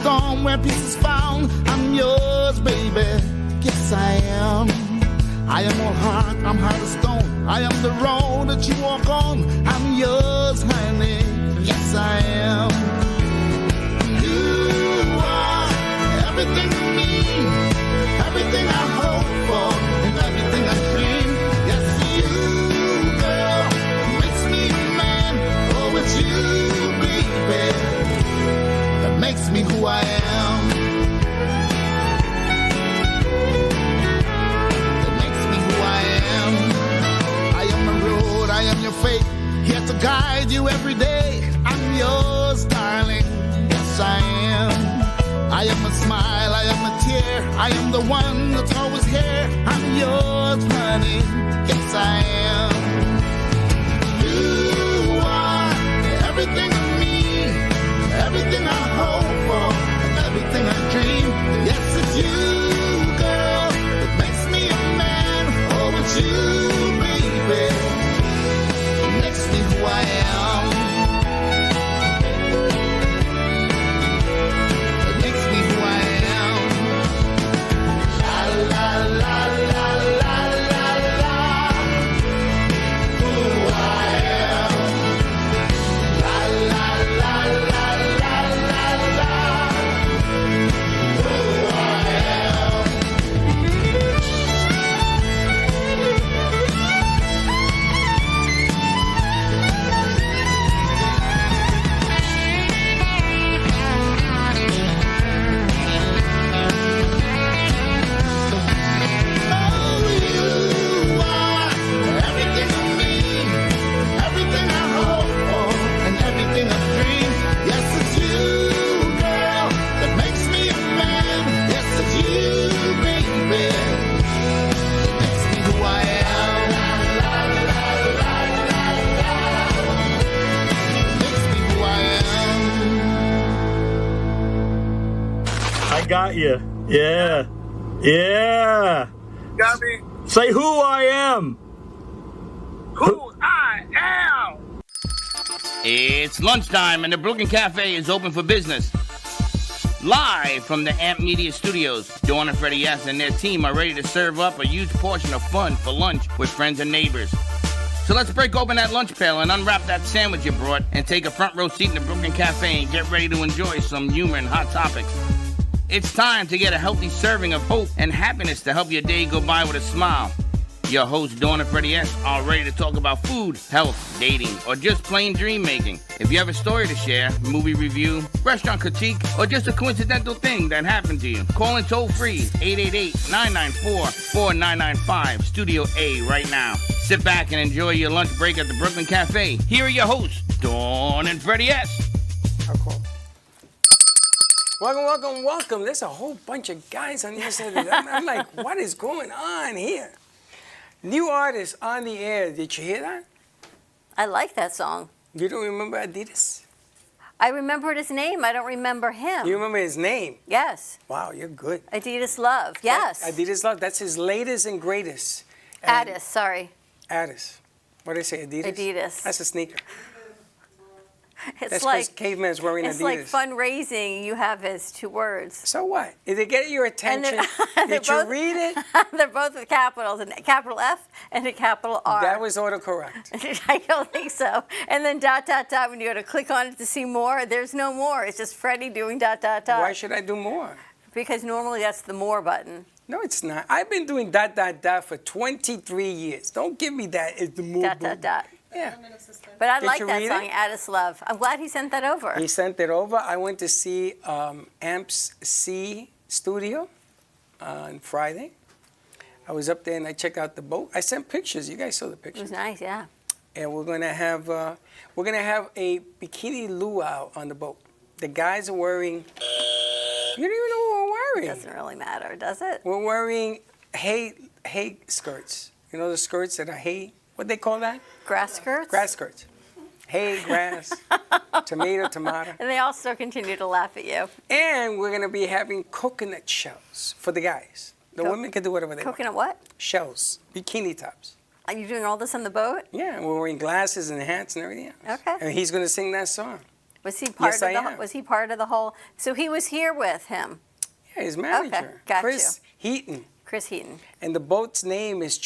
storm where peace is found. I'm yours, baby. Yes, I am. I am all heart, I'm heart of stone. I am the road that you walk on. I'm yours, honey. Yes, I am. You are everything to me, everything I hope for, and everything I dream. Yes, you, girl, makes me a man. Oh, it's you, baby, that makes me who I am. That makes me who I am. I am the road, I am your fate, here to guide you every day. I'm yours, darling. Yes, I am. I am a smile, I am a tear. I am the one that's always here. I'm yours, honey. Yes, I am. You are everything to me, everything I hope for, and everything I dream. Yes, it's you, girl, that makes me a man. Oh, it's you, baby, that makes me who I am. Got you. Yeah. Yeah. Got me? Say who I am. Who I am. It's lunchtime and the Brooklyn Cafe is open for business. Live from the Amp Media Studios, Dawn and Freddie S. and their team are ready to serve up a huge portion of fun for lunch with friends and neighbors. So let's break open that lunch pail and unwrap that sandwich you brought and take a front row seat in the Brooklyn Cafe and get ready to enjoy some humor and hot topics. It's time to get a healthy serving of hope and happiness to help your day go by with a smile. Your hosts, Dawn and Freddie S., are ready to talk about food, health, dating, or just plain dream making. If you have a story to share, movie review, restaurant critique, or just a coincidental thing that happened to you, call in toll free 888-994-4995, Studio A right now. Sit back and enjoy your lunch break at the Brooklyn Cafe. Here are your hosts, Dawn and Freddie S. How cool. Welcome, welcome, welcome. There's a whole bunch of guys on the other side of that. I'm like, what is going on here? New artist on the air. Did you hear that? I like that song. You don't remember Adidas? I remembered his name. I don't remember him. You remember his name? Yes. Wow, you're good. Adidas Love. Yes. Adidas Love. That's his latest and greatest. Addis, sorry. Addis. What did I say? Adidas? Adidas. That's a sneaker. It's That's like because caveman's wearing it's Adidas. like fundraising. You have as two words. So what? Did it get your attention? Did you read it? They're both with capitals, and a capital F and a capital R. That was autocorrect. I don't think so. And then ... When you go to click on it to see more, there's no more. It's just Freddie doing ... Why should I do more? Because normally that's the more button. No, it's not. I've been doing ... for 23 years. Don't give me that. It's the more button. ... Yeah. But I Did like you that read song, it? Addis Love. I'm glad he sent that over. He sent it over. I went to see Amps C Studio on Friday. I was up there and I checked out the boat. I sent pictures. You guys saw the It pictures. was nice, yeah. And we're gonna have a bikini luau on the boat. The guys are wearing. You don't even know what we're wearing. It doesn't really matter, does it? We're wearing hay skirts. You know the skirts that are hay. What they call that? Grass skirts? Grass skirts. Hay, grass, tomato. And they all still continue to laugh at you. And we're going to be having coconut shells for the guys. The women can do whatever they want. Coconut what? Shells. Bikini tops. Are you doing all this on the boat? Yeah, we're wearing glasses and hats and everything else. Okay. And he's going to sing that song. Was he part Yes, of I the? am. Was he part of the whole? So he was here with him, Yeah, his manager, got Chris Heaton. Chris Heaton. And the boat's name is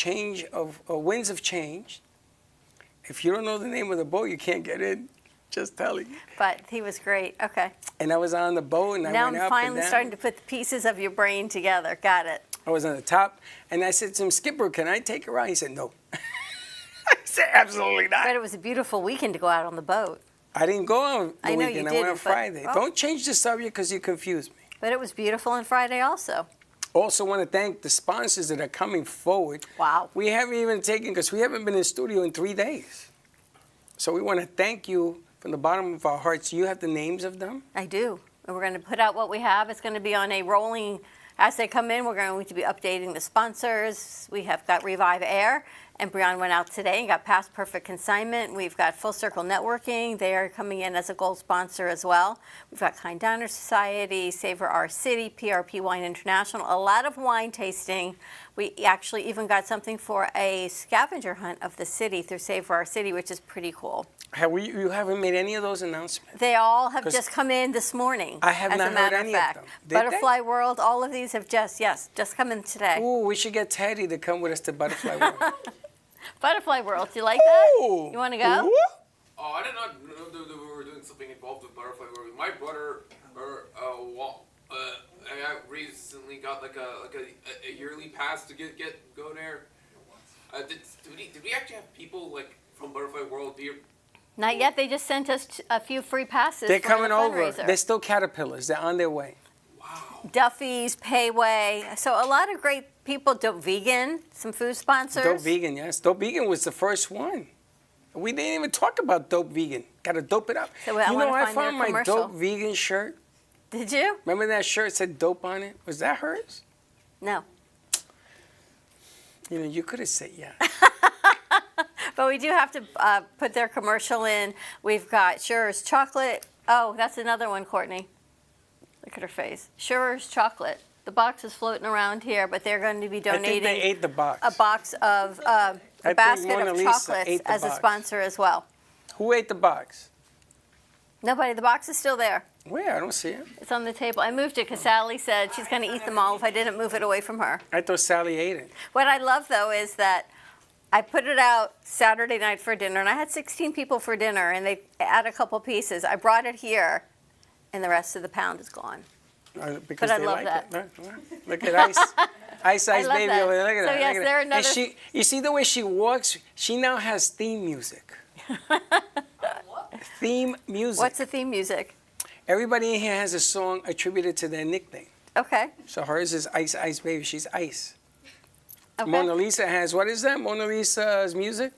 Winds of Change. If you don't know the name of the boat, you can't get in. Just telling you. But he was great. Okay. And I was on the boat, and I Now went I'm up finally and down. starting to put the pieces of your brain together. Got it. I was on the top, and I said to him, Skipper, can I take a ride? He said, no. I said, absolutely not. But it was a beautiful weekend to go out on the boat. I didn't go on the I know you weekend. I went on didn't, but- Friday. oh. Don't change the subject because you confused me. But it was beautiful on Friday also. Also want to thank the sponsors that are coming forward. Wow. We haven't even taken, because we haven't been in studio in 3 days. So we want to thank you from the bottom of our hearts. You have the names of them? I do. And we're going to put out what we have. It's going to be on a rolling, as they come in, we're going to be updating the sponsors. We have got Revive Air, and Brianna went out today and got Past Perfect Consignment. We've got Full Circle Networking. They are coming in as a gold sponsor as well. We've got Kind Diner Society, Savor Our City, PRP Wine International, a lot of wine tasting. We actually even got something for a scavenger hunt of the city through Savor Our City, which is pretty cool. You haven't made any of those announcements? They all have 'Cause just come in this morning. I have as not a heard matter any of of fact. them. Did they? Butterfly World, all of these have just come in today. Ooh, we should get Teddy to come with us to Butterfly World. Butterfly World, do you like that? Ooh. You want to go? Ooh. Oh, I did not know that we were doing something involved with Butterfly World. My brother, I recently got like a yearly pass to go there. Did we actually have people like from Butterfly World here? Not yet. They just sent us a few free passes. They're for coming the over. fundraiser. They're still caterpillars. They're on their way. Duffy's, Payway. So a lot of great people. Dope Vegan, some food sponsors. Dope Vegan, yes. Dope Vegan was the first one. We didn't even talk about Dope Vegan. Got to dope it up. So I you wanna know, I find their found my commercial. Dope Vegan shirt. Did you? Remember that shirt said dope on it? Was that hers? No. You know, you could have said yeah. But we do have to put their commercial in. We've got Schur's Chocolate. Oh, that's another one, Courtney. Look at her face. Schur's Chocolate. The box is floating around here, but they're going to be I think donating they ate the box. a box of a think basket Mona of Lisa chocolates ate the as a box. sponsor as well. Who ate the box? Nobody. The box is still there. Where? I don't see it. It's on the table. I moved it because Sally said she's going to eat them all if I didn't move it away from her. I thought Sally ate it. What I love, though, is that I put it out Saturday night for dinner, and I had 16 people for dinner, and they add a couple pieces. I brought it here, and the rest of the pound is gone. Because But I they love like that. it. Look at Ice I love Baby that. over there. Look at So that. yes, look at they're that. another- And you see the way she walks? She now has theme music. Theme music. What's the theme music? Everybody in here has a song attributed to their nickname. Okay. So hers is Ice Baby. She's Ice. Okay. Mona Lisa has, what is that? Mona Lisa's music?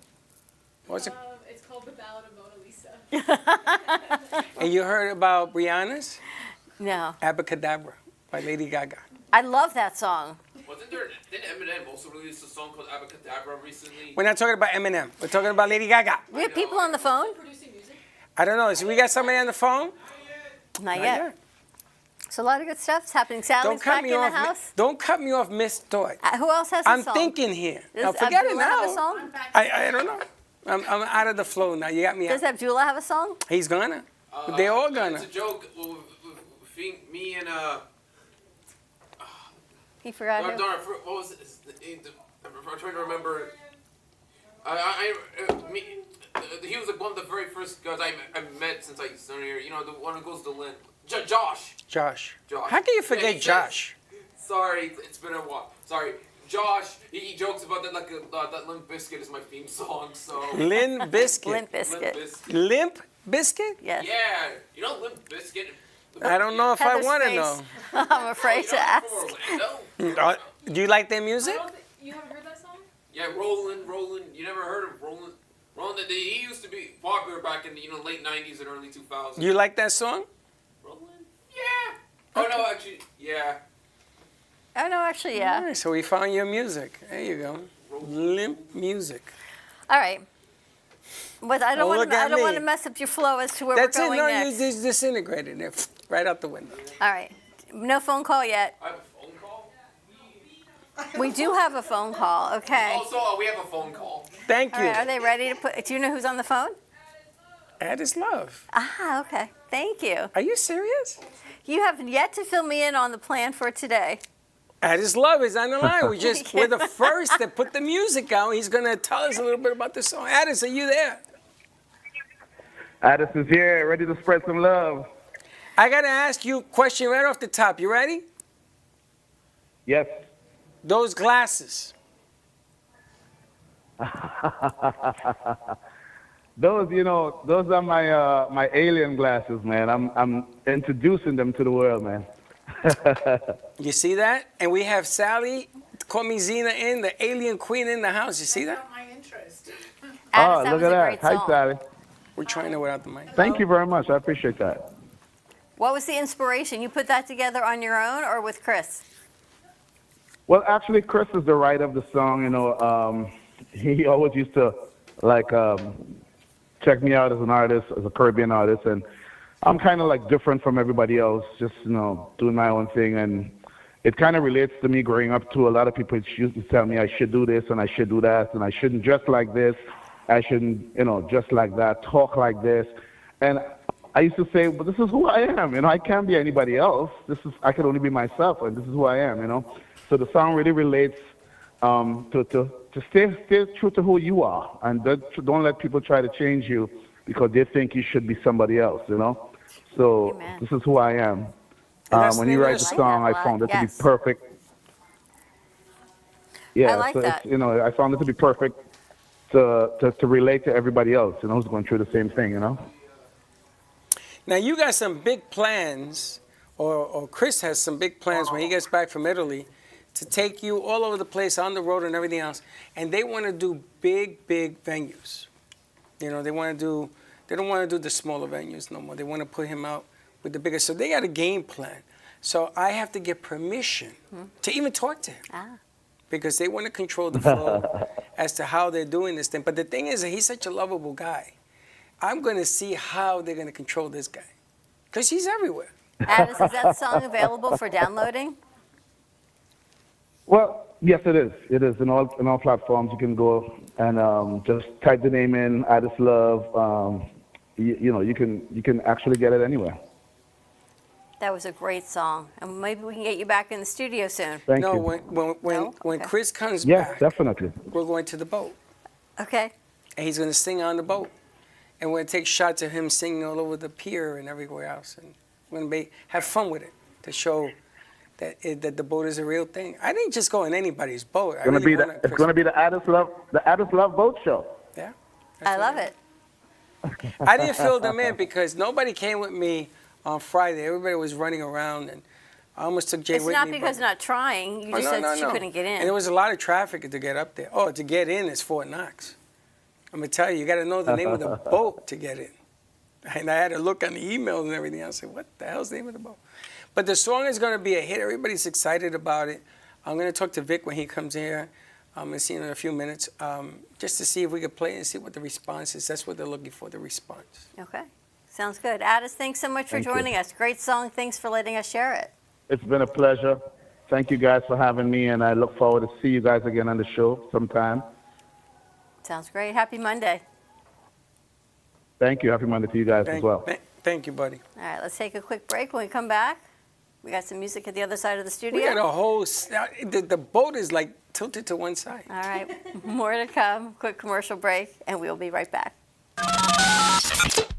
What's it? It's called The Ballad of Mona Lisa. And you heard about Brianna's? No. Abacadabra by Lady Gaga. I love that song. Didn't Eminem also release a song called Abacadabra recently? We're not talking about Eminem. We're talking about Lady Gaga. We have people on the phone? Producing music. I don't know. So we got somebody on the phone? Not Not yet. yet. So a lot of good stuff's happening. Sally's back in the house. Don't cut me off, Miss Thought. Who else has a I'm song? thinking here. Does Now forget it Abdullah have a now. song? I don't know. I'm out of the flow now. You got me Does out. Abdullah have a song? He's gonna. They all gonna. It's a joke. Me and He forgot darn, who. darn, what was it? I'm trying to remember. He was like one of the very first guys I met since I started here. You know, the one who goes to Lynn. Josh. Josh. Josh. How can you Yeah, forget he says- Josh? Sorry, it's been a while. Sorry. Josh, he jokes about that like that Limp Bizkit is my theme song, so. Limp Biscuit. Limp Bizkit. Bizkit. Limp Biscuit? Yes. Yeah, you know Limp Bizkit? I don't know if Heather's I want to face. know. I'm afraid to ask. Do you like their music? You haven't heard that song? Yeah, Roland. You never heard of Roland? Roland, he used to be popular back in the late 90s and early 2000s. You like that song? Roland? Yeah. Oh no, actually, yeah. Oh, no, actually, All yeah. right, so we found your music. There you go. Limp music. All right. But I Oh, don't want look to. I at don't me. want to mess up your flow as to where That's we're it. going No, next. you just disintegrated it. Right out the window. All right. No phone call yet. I have a phone call? We do have a phone call. Okay. Also, we have a phone call. Thank All you. right. Are they ready to put? Do you know who's on the phone? Addis Love. Ah, okay. Thank you. Are you serious? You have yet to fill me in on the plan for today. Addis Love is on the line. We're the first that put the music out. He's gonna tell us a little bit about the song. Addis, are you there? Addis is here, ready to spread some love. I gotta ask you a question right off the top. You ready? Yes. Those glasses. Those are my alien glasses, man. I'm introducing them to the world, man. You see that? And we have Sally, call me Zena, in the alien queen in the house. You see that? My interest. Addis, that Look was at a that. great Hi, song. Sally. We're trying to without the mic. Thank you very much. I appreciate that. What was the inspiration? You put that together on your own or with Chris? Well, actually, Chris is the writer of the song. He always used to check me out as an artist, as a Caribbean artist, and I'm kind of different from everybody else, just doing my own thing, and it kind of relates to me growing up too. A lot of people used to tell me I should do this and I should do that, and I shouldn't dress like this, I shouldn't dress like that, talk like this, and I used to say, but this is who I am. I can't be anybody else. I can only be myself, and this is who I am. So the song really relates to stay true to who you are, and don't let people try to change you because they think you should be somebody else. So Amen. This is who I am. that's When you the write the list. song, I like I that found a it lot. to be Yes. perfect. Yeah, I like so that. I found it to be perfect to relate to everybody else, who's going through the same thing. Now you got some big plans, or Chris has some big plans when he gets back from Italy to take you all over the place on the road and everything else. And they want to do big venues. They don't want to do the smaller venues no more. They want to put him out with the bigger. So they got a game plan. So I have to get permission to even talk to him. Because they want to control the flow as to how they're doing this thing. But the thing is that he's such a lovable guy. I'm going to see how they're going to control this guy. Because he's everywhere. Addis, is that song available for downloading? Well, yes, it is. It is in all platforms. You can go and just type the name in, Addis Love. You can actually get it anywhere. That was a great song. And maybe we can get you back in the studio soon. Thank No, you. when Okay. Chris comes Yes, back, definitely. we're going to the boat. Okay. And he's going to sing on the boat. And we're going to take shots of him singing all over the pier and everywhere else. And we're going to have fun with it to show that the boat is a real thing. I didn't just go in anybody's boat. It's going to be the Addis Love Boat Show. Yeah. I love it. I didn't fill them in because nobody came with me on Friday. Everybody was running around, and I almost took Jay It's with not me. because you're not trying. You just said she couldn't get in. And there was a lot of traffic to get up there. Oh, to get in is Fort Knox. I'm going to tell you, you got to know the name of the boat to get in. And I had to look on the emails and everything. I said, what the hell's the name of the boat? But the song is going to be a hit. Everybody's excited about it. I'm going to talk to Vic when he comes here. I'm going to see him in a few minutes just to see if we can play and see what the response is. That's what they're looking for, the response. Okay. Sounds good. Addis, thanks so much for Thank you. joining us. Great song. Thanks for letting us share it. It's been a pleasure. Thank you guys for having me, and I look forward to see you guys again on the show sometime. Sounds great. Happy Monday. Thank you. Happy Monday to you guys as well. Thank you, buddy. All right, let's take a quick break. When we come back, we got some music at the other side of the studio. We got a whole, the boat is like tilted to one side. All right, more to come. Quick commercial break, and we'll be right back.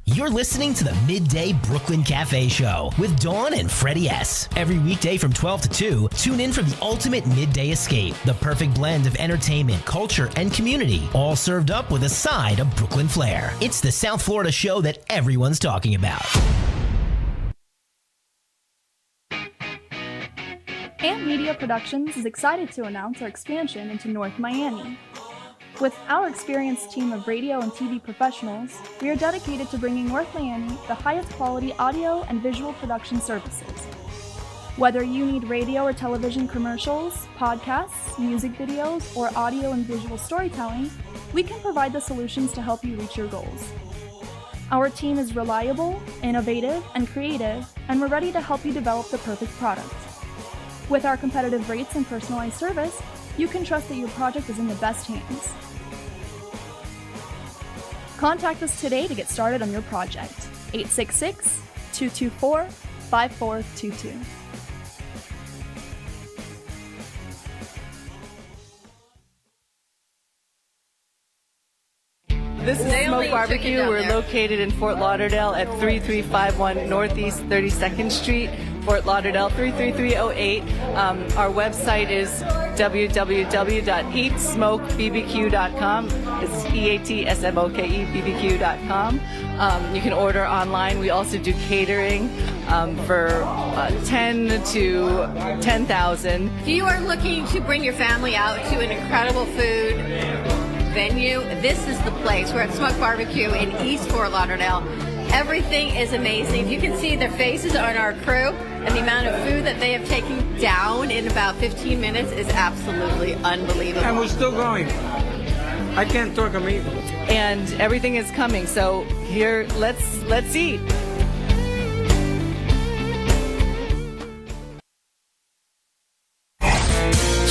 You're listening to the Midday Brooklyn Cafe Show with Dawn and Freddie S. Every weekday from 12 to 2, tune in for the ultimate midday escape. The perfect blend of entertainment, culture, and community, all served up with a side of Brooklyn flair. It's the South Florida show that everyone's talking about. Amp Media Productions is excited to announce our expansion into North Miami. With our experienced team of radio and TV professionals, we are dedicated to bringing North Miami the highest quality audio and visual production services. Whether you need radio or television commercials, podcasts, music videos, or audio and visual storytelling, we can provide the solutions to help you reach your goals. Our team is reliable, innovative, and creative, and we're ready to help you develop the perfect product. With our competitive rates and personalized service, you can trust that your project is in the best hands. Contact us today to get started on your project. 866-224-5422. This is Smoke Barbecue. We're located in Fort Lauderdale at 3351 Northeast 32nd Street, Fort Lauderdale 33308. Our website is www.eatsmokebbq.com. It's EATSMOKEBBQ.com. You can order online. We also do catering for 10 to 10,000. If you are looking to bring your family out to an incredible food venue, this is the place. We're at Smoke Barbecue in East Fort Lauderdale. Everything is amazing. If you can see their faces on our crew and the amount of food that they have taken down in about 15 minutes is absolutely unbelievable. And we're still going. I can't talk them either. And everything is coming. So here, let's eat.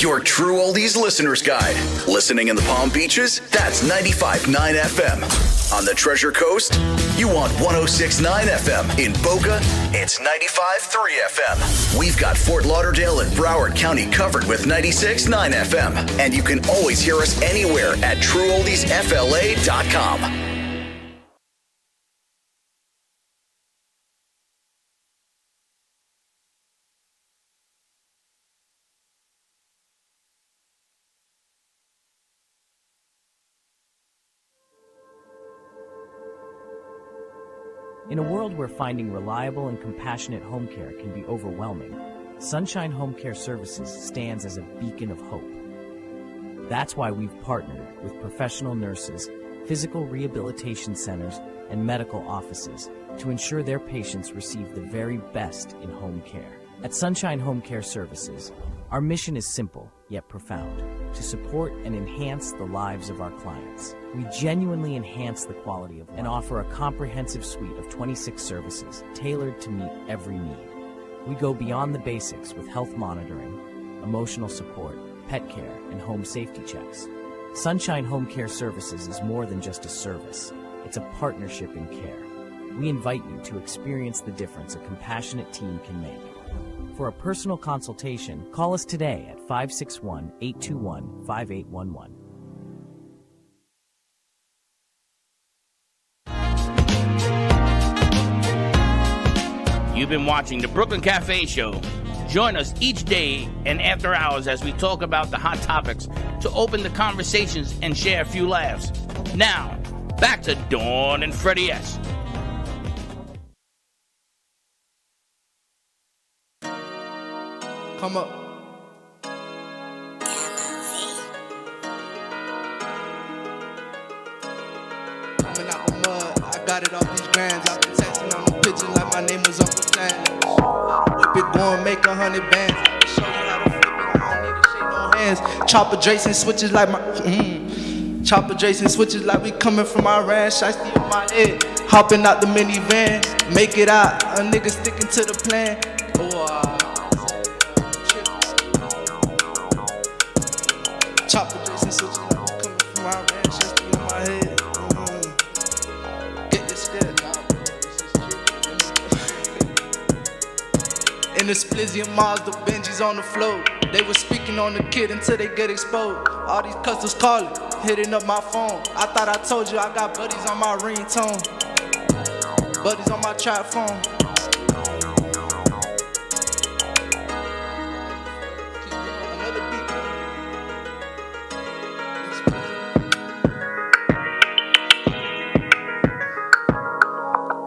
Your True Oldies Listener's Guide. Listening in the Palm Beaches? That's 95.9 FM. On the Treasure Coast? You want 106.9 FM. In Boca? It's 95.3 FM. We've got Fort Lauderdale and Broward County covered with 96.9 FM. And you can always hear us anywhere at TrueOldiesFLA.com. In a world where finding reliable and compassionate home care can be overwhelming, Sunshine Home Care Services stands as a beacon of hope. That's why we've partnered with professional nurses, physical rehabilitation centers, and medical offices to ensure their patients receive the very best in home care. At Sunshine Home Care Services, our mission is simple yet profound: to support and enhance the lives of our clients. We genuinely enhance the quality of life and offer a comprehensive suite of 26 services tailored to meet every need. We go beyond the basics with health monitoring, emotional support, pet care, and home safety checks. Sunshine Home Care Services is more than just a service. It's a partnership in care. We invite you to experience the difference a compassionate team can make. For a personal consultation, call us today at 561-821-5811. You've been watching the Brooklyn Cafe Show. Join us each day and after hours as we talk about the hot topics to open the conversations and share a few laughs. Now, back to Dawn and Freddie S. Come up. Coming out the mud, I got it off these grands. I've been texting on the picture like my name was Uncle Sam. Whip it, go and make 100 bands. I can show you how to flip it, I don't need to shake no hands. Chopper Jason switches like my Chopper Jason switches like we coming from our ranch. I see in my head, hopping out the minivan. Make it out, a nigga sticking to the plan. Chopper Jason switches like we coming from our ranch. I see in my head. Get this shit. In the Splizzy Mars, the Benjis on the floor. They was speaking on the kid until they get exposed. All these customers calling, hitting up my phone. I thought I told you I got buddies on my ringtone. Buddies on my trap phone.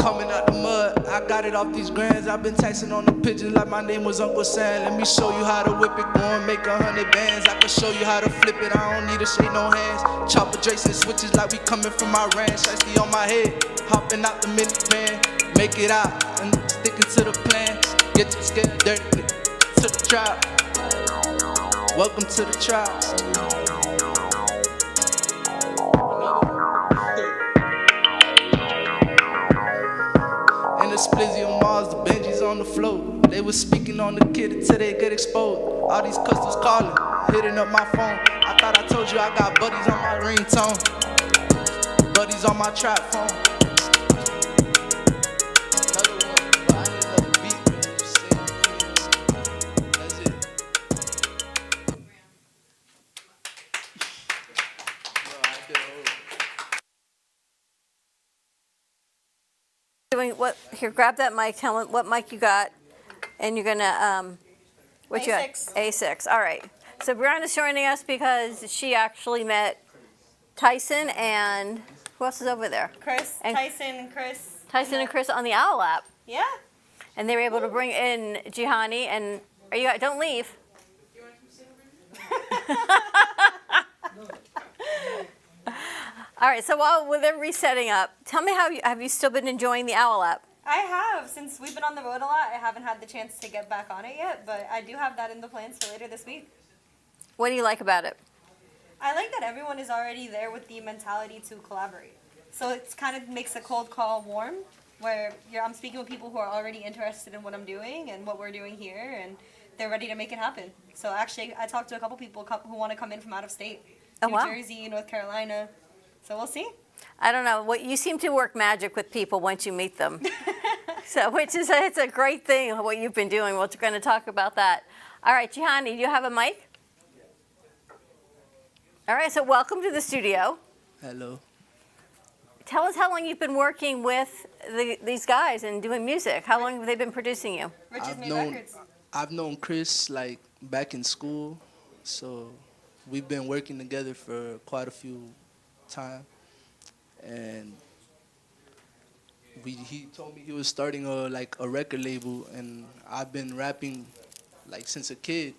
Coming out the mud, I got it off these grands. I've been texting on the pigeons like my name was Uncle Sam. Let me show you how to whip it, go and make 100 bands. I can show you how to flip it, I don't need to shake no hands. Chopper Jason switches like we coming from my ranch. I see on my head, hopping out the minivan. Make it out, and sticking to the plan. Get you scared dirty to the trap. Welcome to the trap. Splizzy on Mars, the Benjis on the floor. They was speaking on the kid until they get exposed. All these customers calling, hitting up my phone. I thought I told you I got buddies on my ringtone. Buddies Shorty's on my trap phone. Another one, but I need another beat, man. Just say it. That's it. Yo, I did a whole- Doing what? Here, grab that mic. Tell them what mic you got, and you're gonna what you got? A6. A6. All right. So Brianna's joining us because she actually met Tyson and who else is over there? Chris, And Tyson, Chris. Tyson and Chris on the Owl app, Yeah. and they were able to bring in Jihani. And are you? Don't leave. All right. So while they're resetting up, tell me how have you still been enjoying the Owl app? I have. Since we've been on the road a lot, I haven't had the chance to get back on it yet, but I do have that in the plans for later this week. What do you like about it? I like that everyone is already there with the mentality to collaborate. So it kind of makes a cold call warm, where I'm speaking with people who are already interested in what I'm doing and what we're doing here, and they're ready to make it happen. So actually, I talked to a couple people who want to come in from out of state, Oh, New wow. Jersey, North Carolina. So we'll see. I don't know. What you seem to work magic with people once you meet them. So, it's a great thing what you've been doing. We're going to talk about that. All right, Jihani, do you have a mic? All right. So, welcome to the studio. Hello. Tell us how long you've been working with these guys and doing music. How long have they been producing you? Rich's made records. I've known Chris like back in school, so we've been working together for quite a few time, and he told me he was starting a record label, and I've been rapping like since a kid.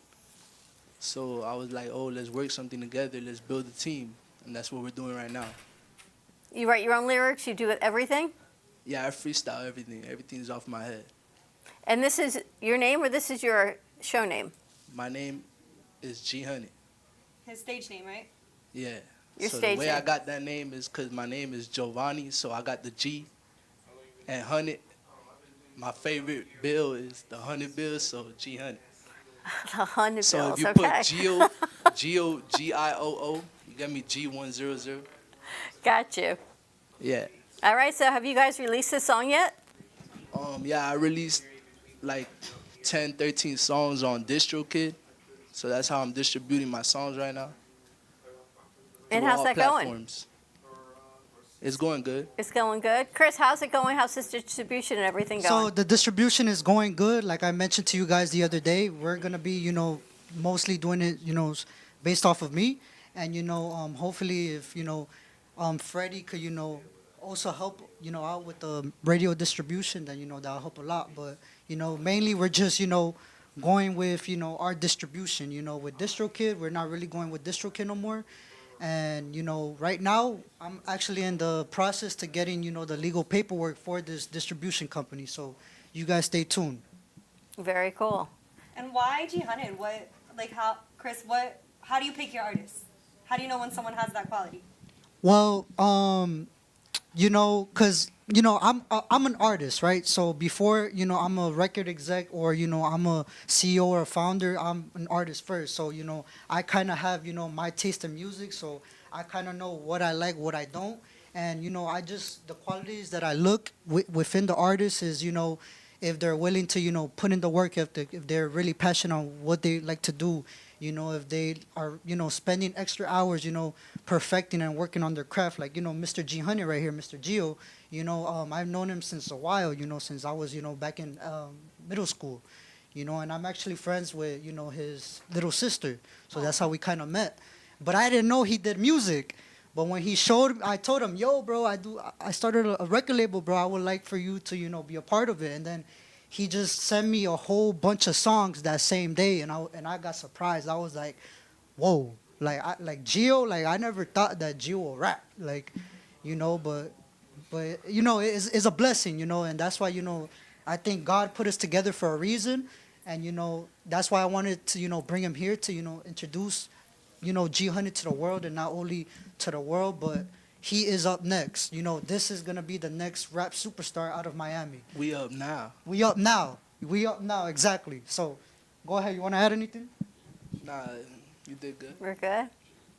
So I was like, oh, let's work something together, let's build a team, and that's what we're doing right now. You write your own lyrics. You do everything. Yeah, I freestyle everything. Everything's off my head. And this is your name, or this is your show name? My name is G Honey. His stage name, right? Yeah. Your so stage the way name. I got that name is because my name is Giovanni, so I got the G. And Honey, my favorite bill is the 100 bill, so G Honey. The 100 So bills. if you Okay. put Gioo, you get me G100. Got you. Yeah. All right. So, have you guys released this song yet? Yeah, I released like 10, 13 songs on DistroKid. So that's how I'm distributing my songs right now. And through how's all that going? platforms. It's going good. It's going good. Chris, how's it going? How's this distribution and everything going? So the distribution is going good. Like I mentioned to you guys the other day, we're gonna be, mostly doing it, based off of me, and hopefully if Freddie could, also help, out with the radio distribution, then that'll help a lot. But mainly we're just, going with, our distribution. With DistroKid, we're not really going with DistroKid no more. And, right now, I'm actually in the process to getting, the legal paperwork for this distribution company. So you guys stay tuned. Very cool. And why G100? How do you pick your artists? How do you know when someone has that quality? Well, because, I'm an artist, right? So before, I'm a record exec or, I'm a CEO or a founder, I'm an artist first. So, I kind of have, my taste in music. So I kind of know what I like, what I don't. And, the qualities that I look within the artist is, if they're willing to, put in the work, if they're really passionate on what they like to do, if they are, spending extra hours, perfecting and working on their craft, like, Mr. G Honey right here, Mr. Gio, I've known him since a while, since I was, back in middle school, and I'm actually friends with, his little sister. So that's how we kind of met. But I didn't know he did music. But when he showed, I told him, yo, bro, I started a record label, bro. I would like for you to, be a part of it. And then he just sent me a whole bunch of songs that same day, and I got surprised. I was like, whoa, like Gio, like I never thought that Gio will rap, like, but it's a blessing, and that's why, I think God put us together for a reason, and that's why I wanted to, bring him here to, introduce, G100 to the world, and not only to the world, but he is up next. This is gonna be the next rap superstar out of Miami. We up now. We up now. We up now, exactly. So, go ahead. You want to add anything? Nah, you did good. We're good.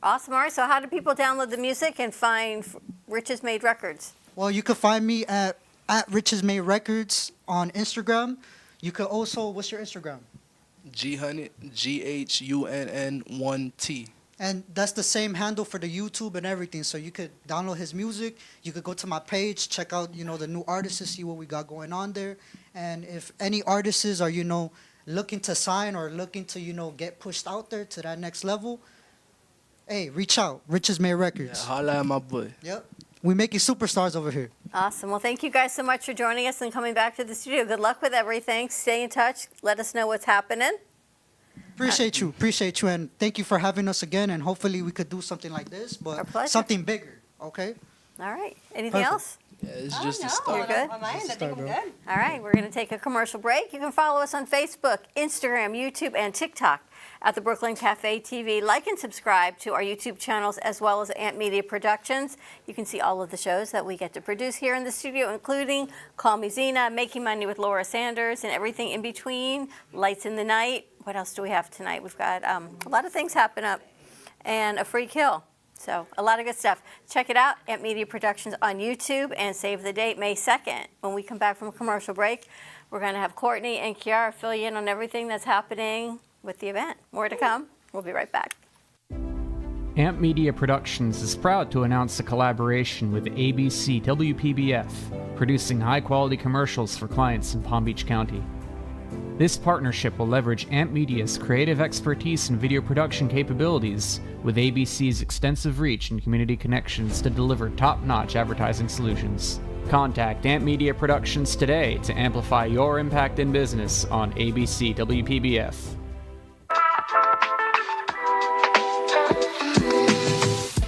Awesome. All right. So, how do people download the music and find Riches Made Records? Well, you can find me at Riches Made Records on Instagram. You could also, what's your Instagram? Ghunn, GHUNN1T. And that's the same handle for the YouTube and everything. So you could download his music. You could go to my page, check out, the new artists to see what we got going on there. And if any artists are, looking to sign or looking to, get pushed out there to that next level, hey, reach out. Riches Made Records. Yeah, holla at my boy. Yep. We making superstars over here. Awesome. Well, thank you guys so much for joining us and coming back to the studio. Good luck with everything. Stay in touch. Let us know what's happening. Appreciate you, and thank you for having us again. And hopefully we could do something like this, but something bigger. Okay. All right. Anything else? Yeah, it's just a start. You're good? On my end, I think I'm good. All right. We're going to take a commercial break. You can follow us on Facebook, Instagram, YouTube, and TikTok at the Brooklyn Cafe TV. Like and subscribe to our YouTube channels as well as Amp Media Productions. You can see all of the shows that we get to produce here in the studio, including Call Me Zena, Making Money with Laura Sanders, and everything in between, Lights in the Night. What else do we have tonight? We've got a lot of things happen up, and a free kill. So a lot of good stuff. Check it out, Amp Media Productions on YouTube, and save the date, May 2nd. When we come back from a commercial break, we're going to have Courtney and Kiara fill you in on everything that's happening with the event. More to come. We'll be right back. Amp Media Productions is proud to announce a collaboration with ABC WPBF, producing high-quality commercials for clients in Palm Beach County. This partnership will leverage Amp Media's creative expertise and video production capabilities with ABC's extensive reach and community connections to deliver top-notch advertising solutions. Contact Amp Media Productions today to amplify your impact in business on ABC WPBF.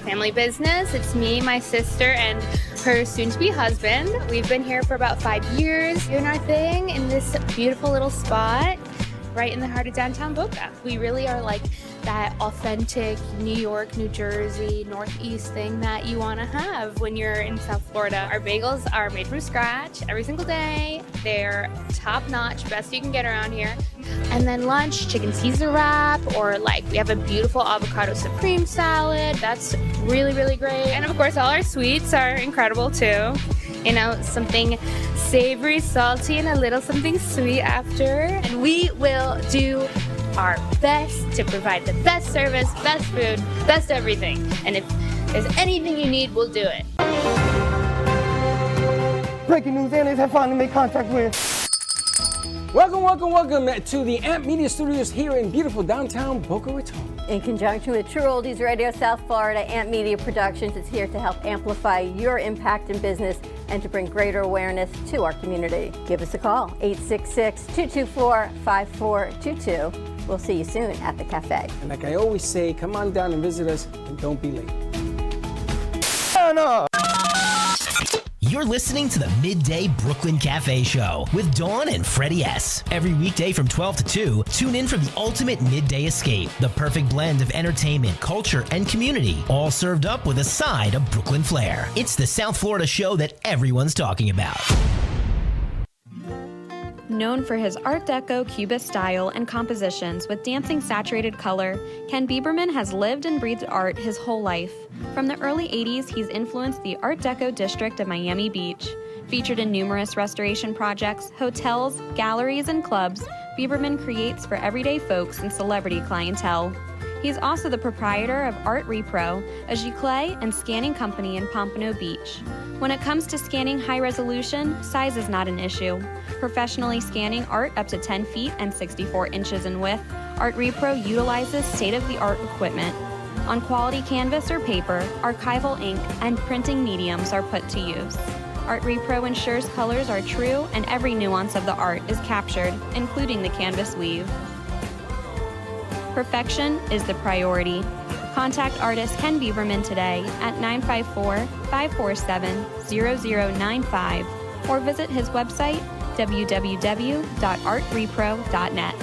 Family business. It's me, my sister, and her soon-to-be husband. We've been here for about 5 years doing our thing in this beautiful little spot right in the heart of downtown Boca. We really are like that authentic New York, New Jersey, Northeast thing that you want to have when you're in South Florida. Our bagels are made from scratch every single day. They're top-notch, best you can get around here. And then lunch, chicken Caesar wrap, or we have a beautiful avocado supreme salad. That's really, really great. And of course, all our sweets are incredible too. Something savory, salty, and a little something sweet after. And we will do our best to provide the best service, best food, best everything. And if there's anything you need, we'll do it. Breaking news, aliens have finally made contact with. Welcome to the Amp Media Studios here in beautiful downtown Boca Raton. In conjunction with True Oldies Radio South Florida, Amp Media Productions is here to help amplify your impact in business and to bring greater awareness to our community. Give us a call, 866-224-5422. We'll see you soon at the cafe. And like I always say, come on down and visit us and don't be late. You're listening to the Midday Brooklyn Cafe Show with Dawn and Freddie S. Every weekday from 12 to 2, tune in for the ultimate midday escape. The perfect blend of entertainment, culture, and community, all served up with a side of Brooklyn flair. It's the South Florida show that everyone's talking about. Known for his Art Deco Cubist style and compositions with dancing saturated color, Ken Bieberman has lived and breathed art his whole life. From the early 80s, he's influenced the Art Deco district of Miami Beach. Featured in numerous restoration projects, hotels, galleries, and clubs, Bieberman creates for everyday folks and celebrity clientele. He's also the proprietor of Art Repro, a giclée and scanning company in Pompano Beach. When it comes to scanning high resolution, size is not an issue. Professionally scanning art up to 10 feet and 64 inches in width, Art Repro utilizes state-of-the-art equipment. On quality canvas or paper, archival ink and printing mediums are put to use. Art Repro ensures colors are true and every nuance of the art is captured, including the canvas weave. Perfection is the priority. Contact artist Ken Bieberman today at 954-547-0095 or visit his website www.artrepro.net.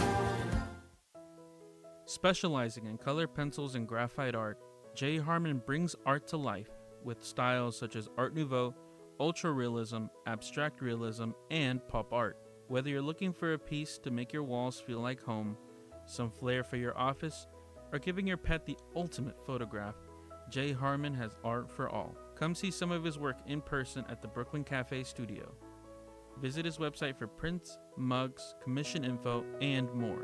Specializing in color pencils and graphite art, J. Harmon brings art to life with styles such as Art Nouveau, Ultra Realism, Abstract Realism, and Pop Art. Whether you're looking for a piece to make your walls feel like home, some flair for your office, or giving your pet the ultimate photograph, J. Harmon has art for all. Come see some of his work in person at the Brooklyn Cafe studio. Visit his website for prints, mugs, commission info, and more.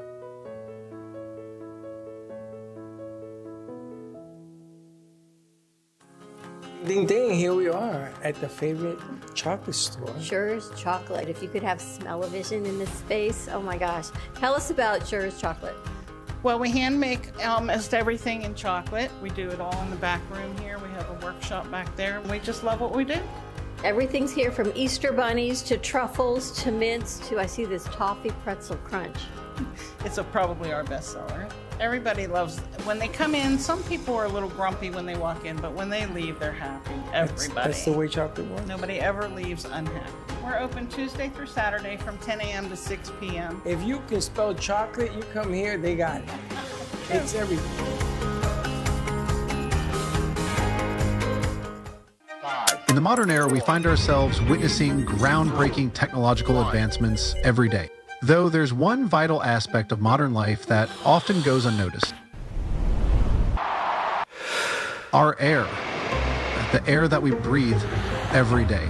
Ding ding, here we are at the favorite chocolate store. Schur's Chocolate. If you could have smell-o-vision in this space, oh my gosh. Tell us about Schur's Chocolate. Well, we hand make almost everything in chocolate. We do it all in the back room here. We have a workshop back there. We just love what we do. Everything's here from Easter bunnies to truffles to mints to, I see this toffee pretzel crunch. It's probably our best seller. Everybody loves, when they come in, some people are a little grumpy when they walk in, but when they leave, they're happy. Everybody. That's the way chocolate works. Nobody ever leaves unhappy. We're open Tuesday through Saturday from 10 a.m. to 6 p.m. If you can spell chocolate, you come here, they got it. It's everything. In the modern era, we find ourselves witnessing groundbreaking technological advancements every day. Though there's one vital aspect of modern life that often goes unnoticed. Our air. The air that we breathe every day.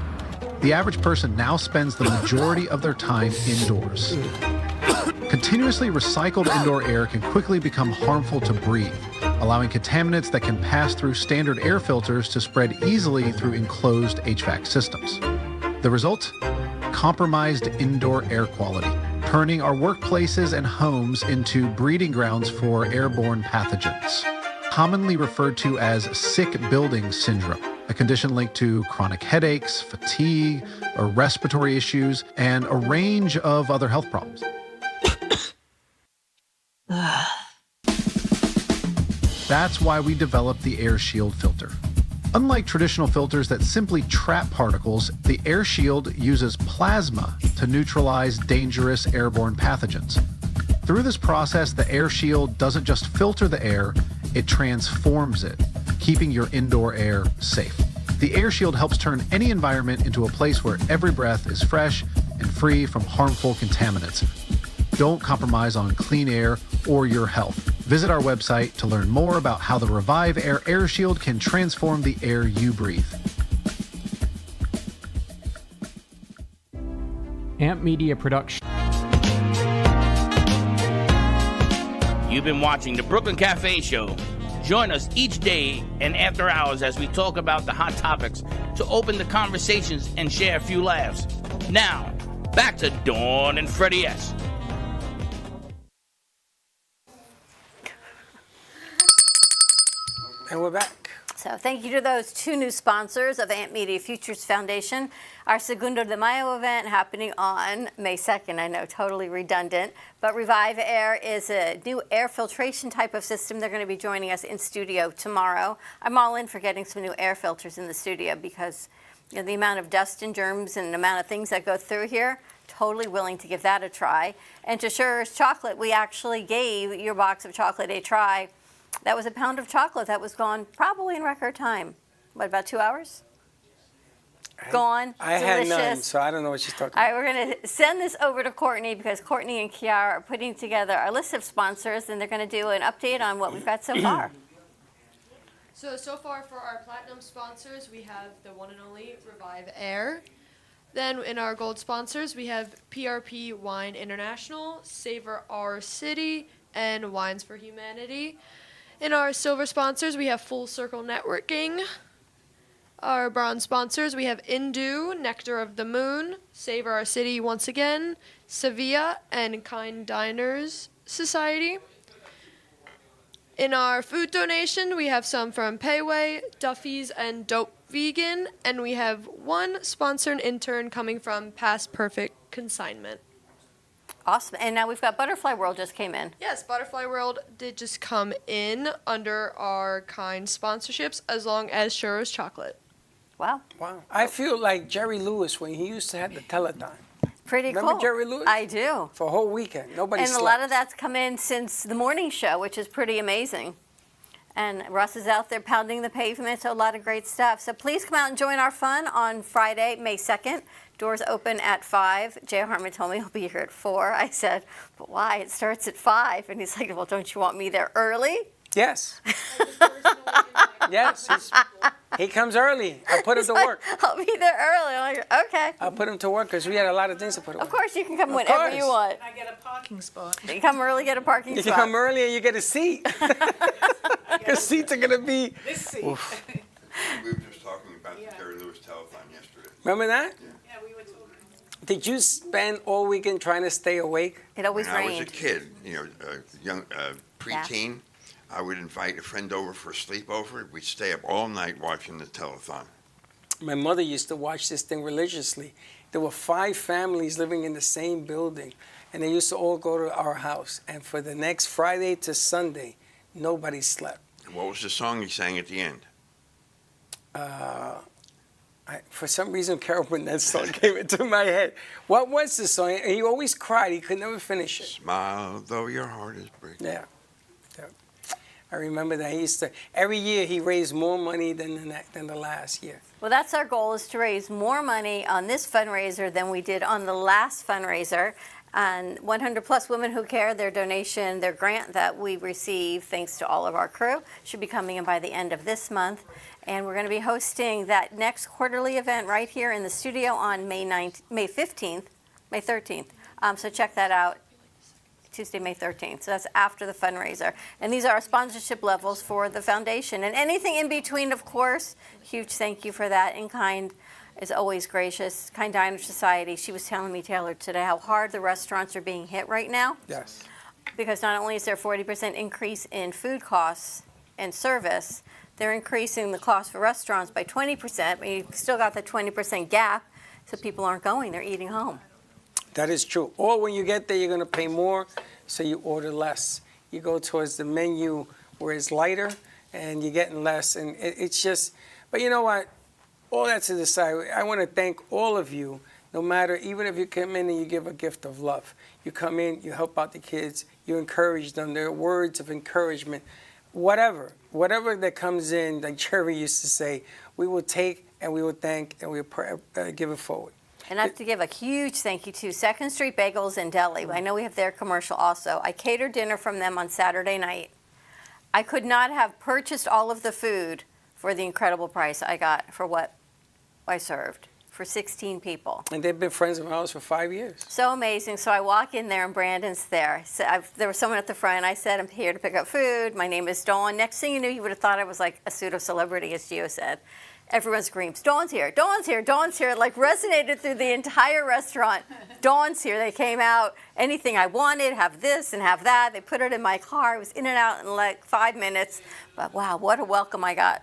The average person now spends the majority of their time indoors. Continuously recycled indoor air can quickly become harmful to breathe, allowing contaminants that can pass through standard air filters to spread easily through enclosed HVAC systems. The result? Compromised indoor air quality, turning our workplaces and homes into breeding grounds for airborne pathogens, commonly referred to as sick building syndrome, a condition linked to chronic headaches, fatigue, or respiratory issues, and a range of other health problems. That's why we developed the Air Shield filter. Unlike traditional filters that simply trap particles, the Air Shield uses plasma to neutralize dangerous airborne pathogens. Through this process, the Air Shield doesn't just filter the air, it transforms it, keeping your indoor air safe. The Air Shield helps turn any environment into a place where every breath is fresh and free from harmful contaminants. Don't compromise on clean air or your health. Visit our website to learn more about how the Revive Air Air Shield can transform the air you breathe. Amp Media Production. You've been watching the Brooklyn Cafe Show. Join us each day and after hours as we talk about the hot topics to open the conversations and share a few laughs. Now, back to Dawn and Freddie S. And we're back. So thank you to those two new sponsors of Amp Media Futures Foundation. Our Segundo de Mayo event happening on May 2nd. I know, totally redundant. But Revive Air is a new air filtration type of system. They're going to be joining us in studio tomorrow. I'm all in for getting some new air filters in the studio because the amount of dust and germs and the amount of things that go through here, totally willing to give that a try. And to Schur's Chocolate, we actually gave your box of chocolate a try. That was a pound of chocolate that was gone probably in record time. What, about 2 hours? Gone. I delicious. had none, so I don't know what she's talking All right, about. we're going to send this over to Courtney because Courtney and Kiara are putting together our list of sponsors, and they're going to do an update on what we've got so far. So far for our platinum sponsors, we have the one and only Revive Air. Then in our gold sponsors, we have PRP Wine International, Savor Our City, and Wines for Humanity. In our silver sponsors, we have Full Circle Networking. Our bronze sponsors, we have Indu, Nectar of the Moon, Savor Our City once again, Sevilla, and Kind Diners Society. In our food donation, we have some from Payway, Duffy's, and Dope Vegan, and we have one sponsor and intern coming from Past Perfect Consignment. Awesome. And now we've got Butterfly World just came in. Yes, Butterfly World did just come in under our kind sponsorships as long as Schur's Chocolate. Wow. Wow. I feel like Jerry Lewis when he used to have the telethon. Pretty Remember cool. Jerry Lewis? I do. For a whole weekend. Nobody And slept. a lot of that's come in since the morning show, which is pretty amazing. And Russ is out there pounding the pavement, so a lot of great stuff. So please come out and join our fun on Friday, May 2nd. Doors open at 5. Jay Harmon told me he'll be here at 4. I said, but why? It starts at 5. And he's like, well, don't you want me there early? Yes. Yes. He comes early. I put him to work. I'll be there early. I'm like, okay. I'll put him to work because we had a lot of things to put away. Of course, you can come Of whenever you course. want. I get a parking spot. You come early, get a parking You spot. come early and you get a seat. Because seats are going to be... This seat. Oof. We were just talking about the Terry Lewis telethon yesterday. Remember that? Yeah, we were talking. Did you spend all weekend trying to stay awake? It always When I was a rained. kid, young preteen, I would invite a friend over for a sleepover. We'd stay up all night watching the telethon. My mother used to watch this thing religiously. There were 5 families living in the same building, and they used to all go to our house. And for the next Friday to Sunday, nobody slept. And what was the song he sang at the end? For some reason, Carol Burnett song came into my head. What was the song? And he always cried. He could never finish it. Smile, though your heart is breaking. Yeah. I remember that. He used to, every year he raised more money than the last year. Well, that's our goal, is to raise more money on this fundraiser than we did on the last fundraiser. And 100 Plus Women Who Care, their donation, their grant that we receive, thanks to all of our crew, should be coming in by the end of this month. And we're going to be hosting that next quarterly event right here in the studio on May 13th. So check that out. Tuesday, May 13th. So that's after the fundraiser. And these are our sponsorship levels for the foundation. And anything in between, of course, huge thank you for that. In Kind is always gracious. Kind Diner Society, she was telling me, Taylor, today how hard the restaurants are being hit right now. Yes. Because not only is there a 40% increase in food costs and service, they're increasing the cost for restaurants by 20%, but you've still got the 20% gap, so people aren't going, they're eating home. That is true. Or when you get there, you're going to pay more, so you order less. You go towards the menu where it's lighter, and you're getting less. And it's just, but you know what? All that to the side, I want to thank all of you, no matter, even if you come in and you give a gift of love. You come in, you help out the kids, you encourage them, there are words of encouragement. Whatever that comes in, like Jerry used to say, we will take and we will thank and we will give it forward. And I have to give a huge thank you to Second Street Bagels and Deli. I know we have their commercial also. I catered dinner from them on Saturday night. I could not have purchased all of the food for the incredible price I got for what I served for 16 people. And they've been friends of ours for 5 years. So amazing. So I walk in there and Brandon's there. So there was someone at the front. I said, I'm here to pick up food. My name is Dawn. Next thing you knew, you would have thought I was like a pseudo-celebrity, as Gio said. Everyone screams, Dawn's here, Dawn's here, Dawn's here. Like resonated through the entire restaurant. Dawn's here. They came out, anything I wanted, have this and have that. They put it in my car. I was in and out in like 5 minutes. But wow, what a welcome I got.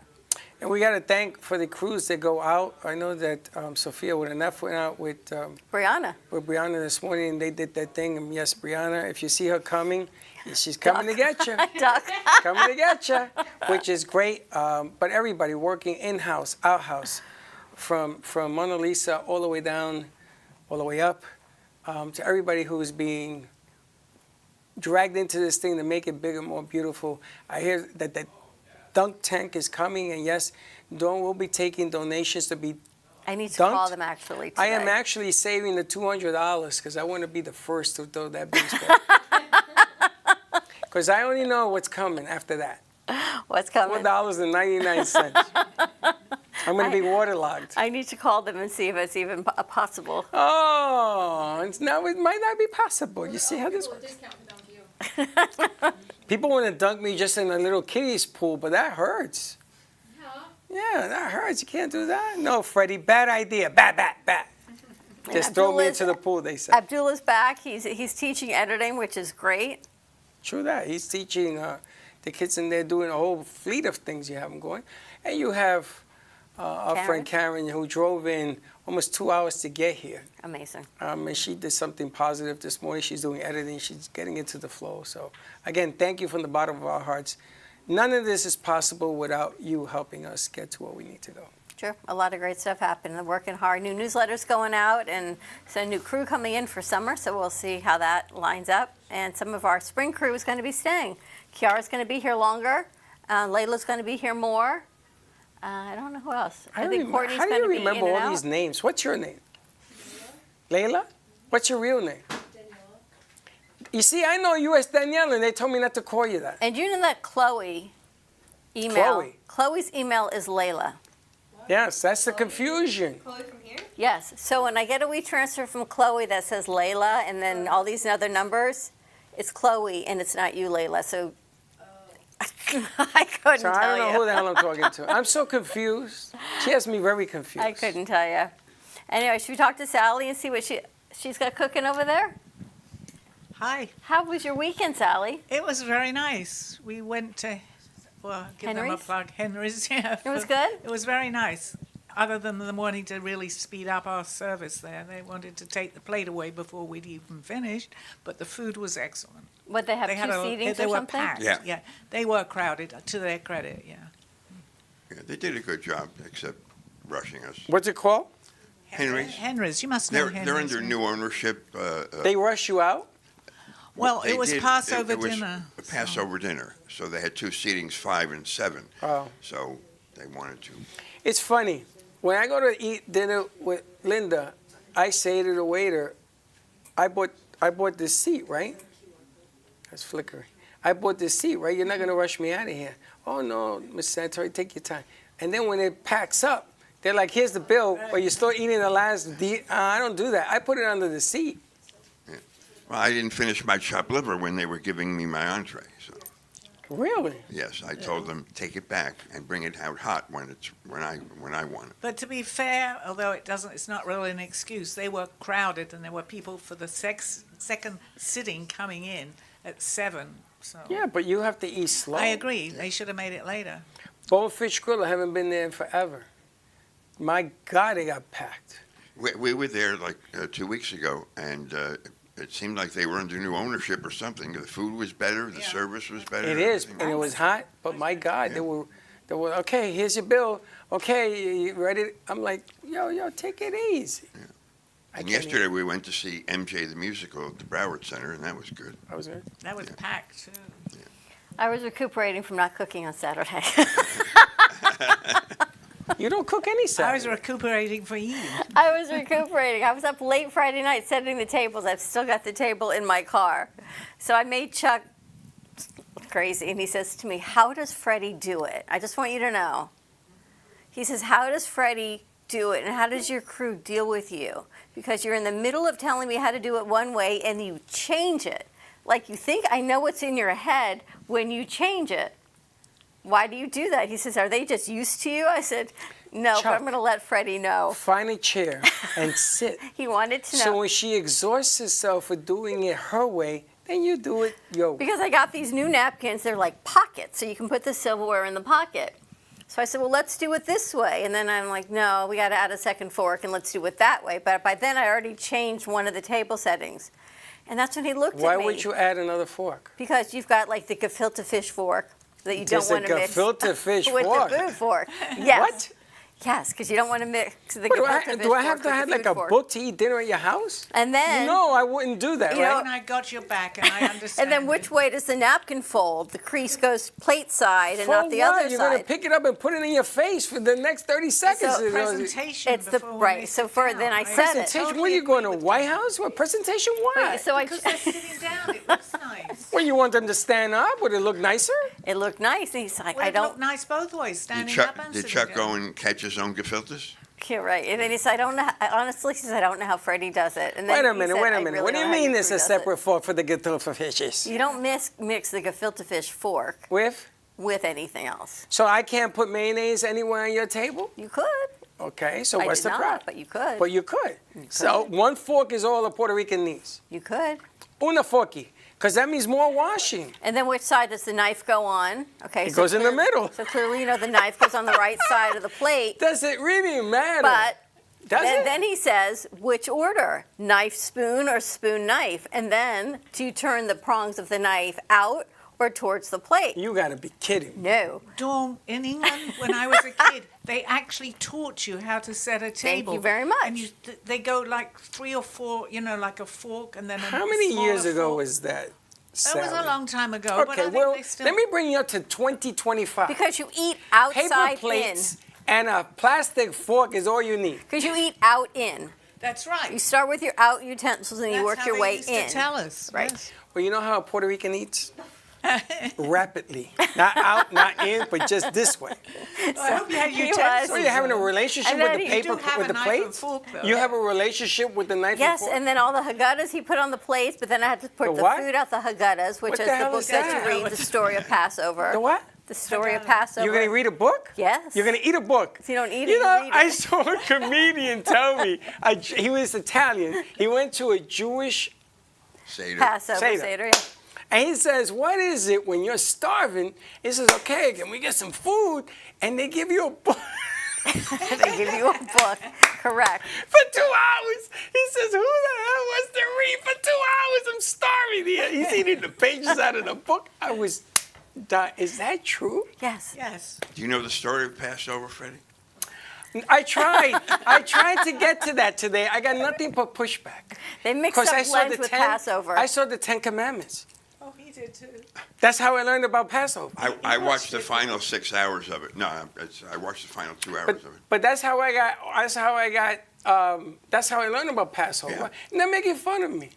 And we got to thank for the crews that go out. I know that Sophia with enough went out with Brianna. With Brianna this morning, and they did that thing. And yes, Brianna, if you see her coming, she's coming to get you. Duck. Coming to get you, which is great. But everybody working in-house, out-house, from Mona Lisa all the way down, all the way up, to everybody who's being dragged into this thing to make it bigger, more beautiful. I hear that dunk tank is coming, and yes, Dawn will be taking donations to be I need to dunked. call them actually today. I am actually saving the $200 because I want to be the first to throw that baseball. Because I only know what's coming after that. What's coming? $4.99. I'm going to be waterlogged. I need to call them and see if it's even possible. Oh, it might not be possible. You see how this works? People want to dunk me just in a little kiddies pool, but that hurts. Yeah, that hurts. You can't do that. No, Freddie, bad idea. Bat. Just throw me into the pool, they say. Abdullah's back. He's teaching editing, which is great. True that. He's teaching the kids in there doing a whole fleet of things you have them going. And you have our friend Karen, who drove in almost 2 hours to get here. Amazing. And she did something positive this morning. She's doing editing. She's getting into the flow. So, again, thank you from the bottom of our hearts. None of this is possible without you helping us get to where we need to go. Sure. A lot of great stuff happening. They're working hard. New newsletters going out, and so a new crew coming in for summer. So we'll see how that lines up. And some of our spring crew is going to be staying. Kiara's going to be here longer. Layla's going to be here more. I don't know who else. I think Courtney's going to be in and out. How do you remember all these names? What's your name? Layla? What's your real name? You see, I know you as Danielle, and they told me not to call you that. And you know that Chloe email. Chloe. Chloe's email is Layla. Yes, that's the confusion. Chloe from here? Yes. So when I get a WeTransfer from Chloe that says Layla and then all these other numbers, it's Chloe and it's not you, Layla. So I couldn't So tell I don't know you. who the hell I'm talking to. I'm so confused. She has me very confused. I couldn't tell you. Anyway, should we talk to Sally and see what she's got cooking over there? Hi. How was your weekend, Sally? It was very nice. We went to, well, give them a Henry's? plug. Henry's, yeah. It was good? It was very nice. Other than the morning to really speed up our service there. They wanted to take the plate away before we'd even finished, but the food was excellent. What, they have two seatings they or were something? packed. Yeah. They were crowded, to their credit, yeah. Yeah, they did a good job, except rushing us. What's it called? Henry's. Henry's, you must know They're Henry's. under new ownership. They rush you out? Well, They it was did- Passover it was dinner. a Passover dinner, so they had two seatings, 5 and 7. Oh. So they wanted to. It's funny. When I go to eat dinner with Linda, I say to the waiter, I bought this seat, right? That's flickering. I bought this seat, right? You're not going to rush me out of here. Oh, no, Mr. Santori, take your time. And then when it packs up, they're like, here's the bill, but you're still eating the last. I don't do that. I put it under the seat. Yeah. Well, I didn't finish my chopped liver when they were giving me my entree. So Really? yes, I told them take it back and bring it out hot when I want it. But to be fair, although it's not really an excuse, they were crowded and there were people for the second sitting coming in at 7. So Yeah, but you have to eat slow. I agree. They should have made it later. Bonefish Grill, I haven't been there in forever. My God, they got packed. We were there like 2 weeks ago, and it seemed like they were under new ownership or something. The food was better, the service was better. It is, everything and it was hot, but my God, they were, okay, here's your bill. Okay, you ready? I'm like, yo, take it easy. And yesterday we went to see MJ the Musical at the Broward Center, and that was good. That was good. That was packed, too. I was recuperating from not cooking on Saturday. You don't cook any Saturday. I was recuperating for you. I was recuperating. I was up late Friday night setting the tables. I've still got the table in my car. So I made Chuck crazy, and he says to me, how does Freddie do it? I just want you to know. He says, how does Freddie do it, and how does your crew deal with you? Because you're in the middle of telling me how to do it one way, and you change it. Like you think I know what's in your head when you change it. Why do you do that? He says, are they just used to you? I said, no, Chuck, but I'm going to let Freddie know. Find a chair and sit. He wanted to know. So when she exhausts herself for doing it her way, then you do it your way. Because I got these new napkins, they're like pockets, so you can put the silverware in the pocket. So I said, well, let's do it this way. And then I'm like, no, we got to add a second fork and let's do it that way. But by then I already changed one of the table settings. And that's when he looked Why at me. would you add another fork? Because you've got like the gefilte fish fork that you don't want to mix There's a gefilte fish with fork. the food fork. Yes. What? Yes, because you don't want to mix the What, gefilte fish do I have fork to with have the like food a fork. book to eat dinner at your house? And then No, I wouldn't do that, You know, right? And I got your back, and I understand. And then which way does the napkin fold? The crease goes plate side and For not the what? other You're side. going to pick it up and put it in your face for the next 30 seconds. So presentation It's the before right. they So sit for down. then I said it. Presentation? What are you going to White House? What presentation? Why? So I Because they're sitting down, it looks nice. Well, you want them to stand up? Would it look nicer? It looked nice. He's like, Well, I it looked don't. nice both ways, Did standing Chuck, up and did sitting Chuck down. go and catch his own gefilte? Yeah, right. And then he said, I don't know. Honestly, he says, I don't know how Freddie does it. And then Wait a he minute, said, wait a "I minute. really What do don't you know how mean your there's crew a does it." separate fork for the gefilte fishes? You don't mix the gefilte fish fork With anything else. So I can't put mayonnaise anywhere on your table? You could. Okay, so I what's did the not, problem? but you could. But you could. So one fork is all a Puerto Rican needs. You could. Una forky. Because that means more washing. And then which side does the knife go on? Okay, It goes in the middle. So clearly, you know, the knife goes on the right side of the plate. Does it really matter? But Does it? then he says, which order? Knife, spoon, or spoon, knife? And then do you turn the prongs of the knife out or towards the plate? You got to be kidding. No. Dawn, in England, when I was a kid, they actually taught you how to set a table. you very much. And they go like 3 or 4, like a fork and then a How many smaller years ago fork. was that? That was a Sally? long time ago. but I Okay, think well, they still... let me bring you up to 2025. Because you eat outside Paper plates in. and a plastic fork is all you need. Because you eat out in. That's right. You start with your out utensils and you That's work how your they way used in. to tell us. Right. Yes. Well, you know how a Puerto Rican eats? Rapidly. Not out, not in, but just this way. Well, I hope you had He utensils. So you're having a on. relationship And with then the you paper, do have with a the knife and plates? fork, though. You have a relationship with the knife Yes, and fork? and then all the haggadas he put on the plates, but then I had to put The the what? food out the haggadas, which What is the the hell book is that that? you read, the story of Passover. The what? The story of Passover. You're going to read a book? Yes. You're going to eat a book. If you don't eat it, You know, read I it. saw a comedian tell me, he was Italian. He went to a Jewish Passover Seder, yeah. And he says, what is it when you're starving? He says, okay, can we get some food? And they give you a book. They give you a book. Correct. For 2 hours. He says, who the hell wants to read for 2 hours? I'm starving here. He's eating the pages out of the book. I was dying. Is that true? Yes. Yes. Do you know the story of Passover, Freddie? I tried. I tried to get to that today. I got nothing but pushback. They mix 'Cause up I saw Lent the with 10 Passover. I saw the 10 Commandments. Oh, he did too. That's how I learned about Passover. I watched the final 6 hours of it. No, I watched the final 2 hours of it. But that's how I got. That's how I learned about Passover. And they're making fun of me.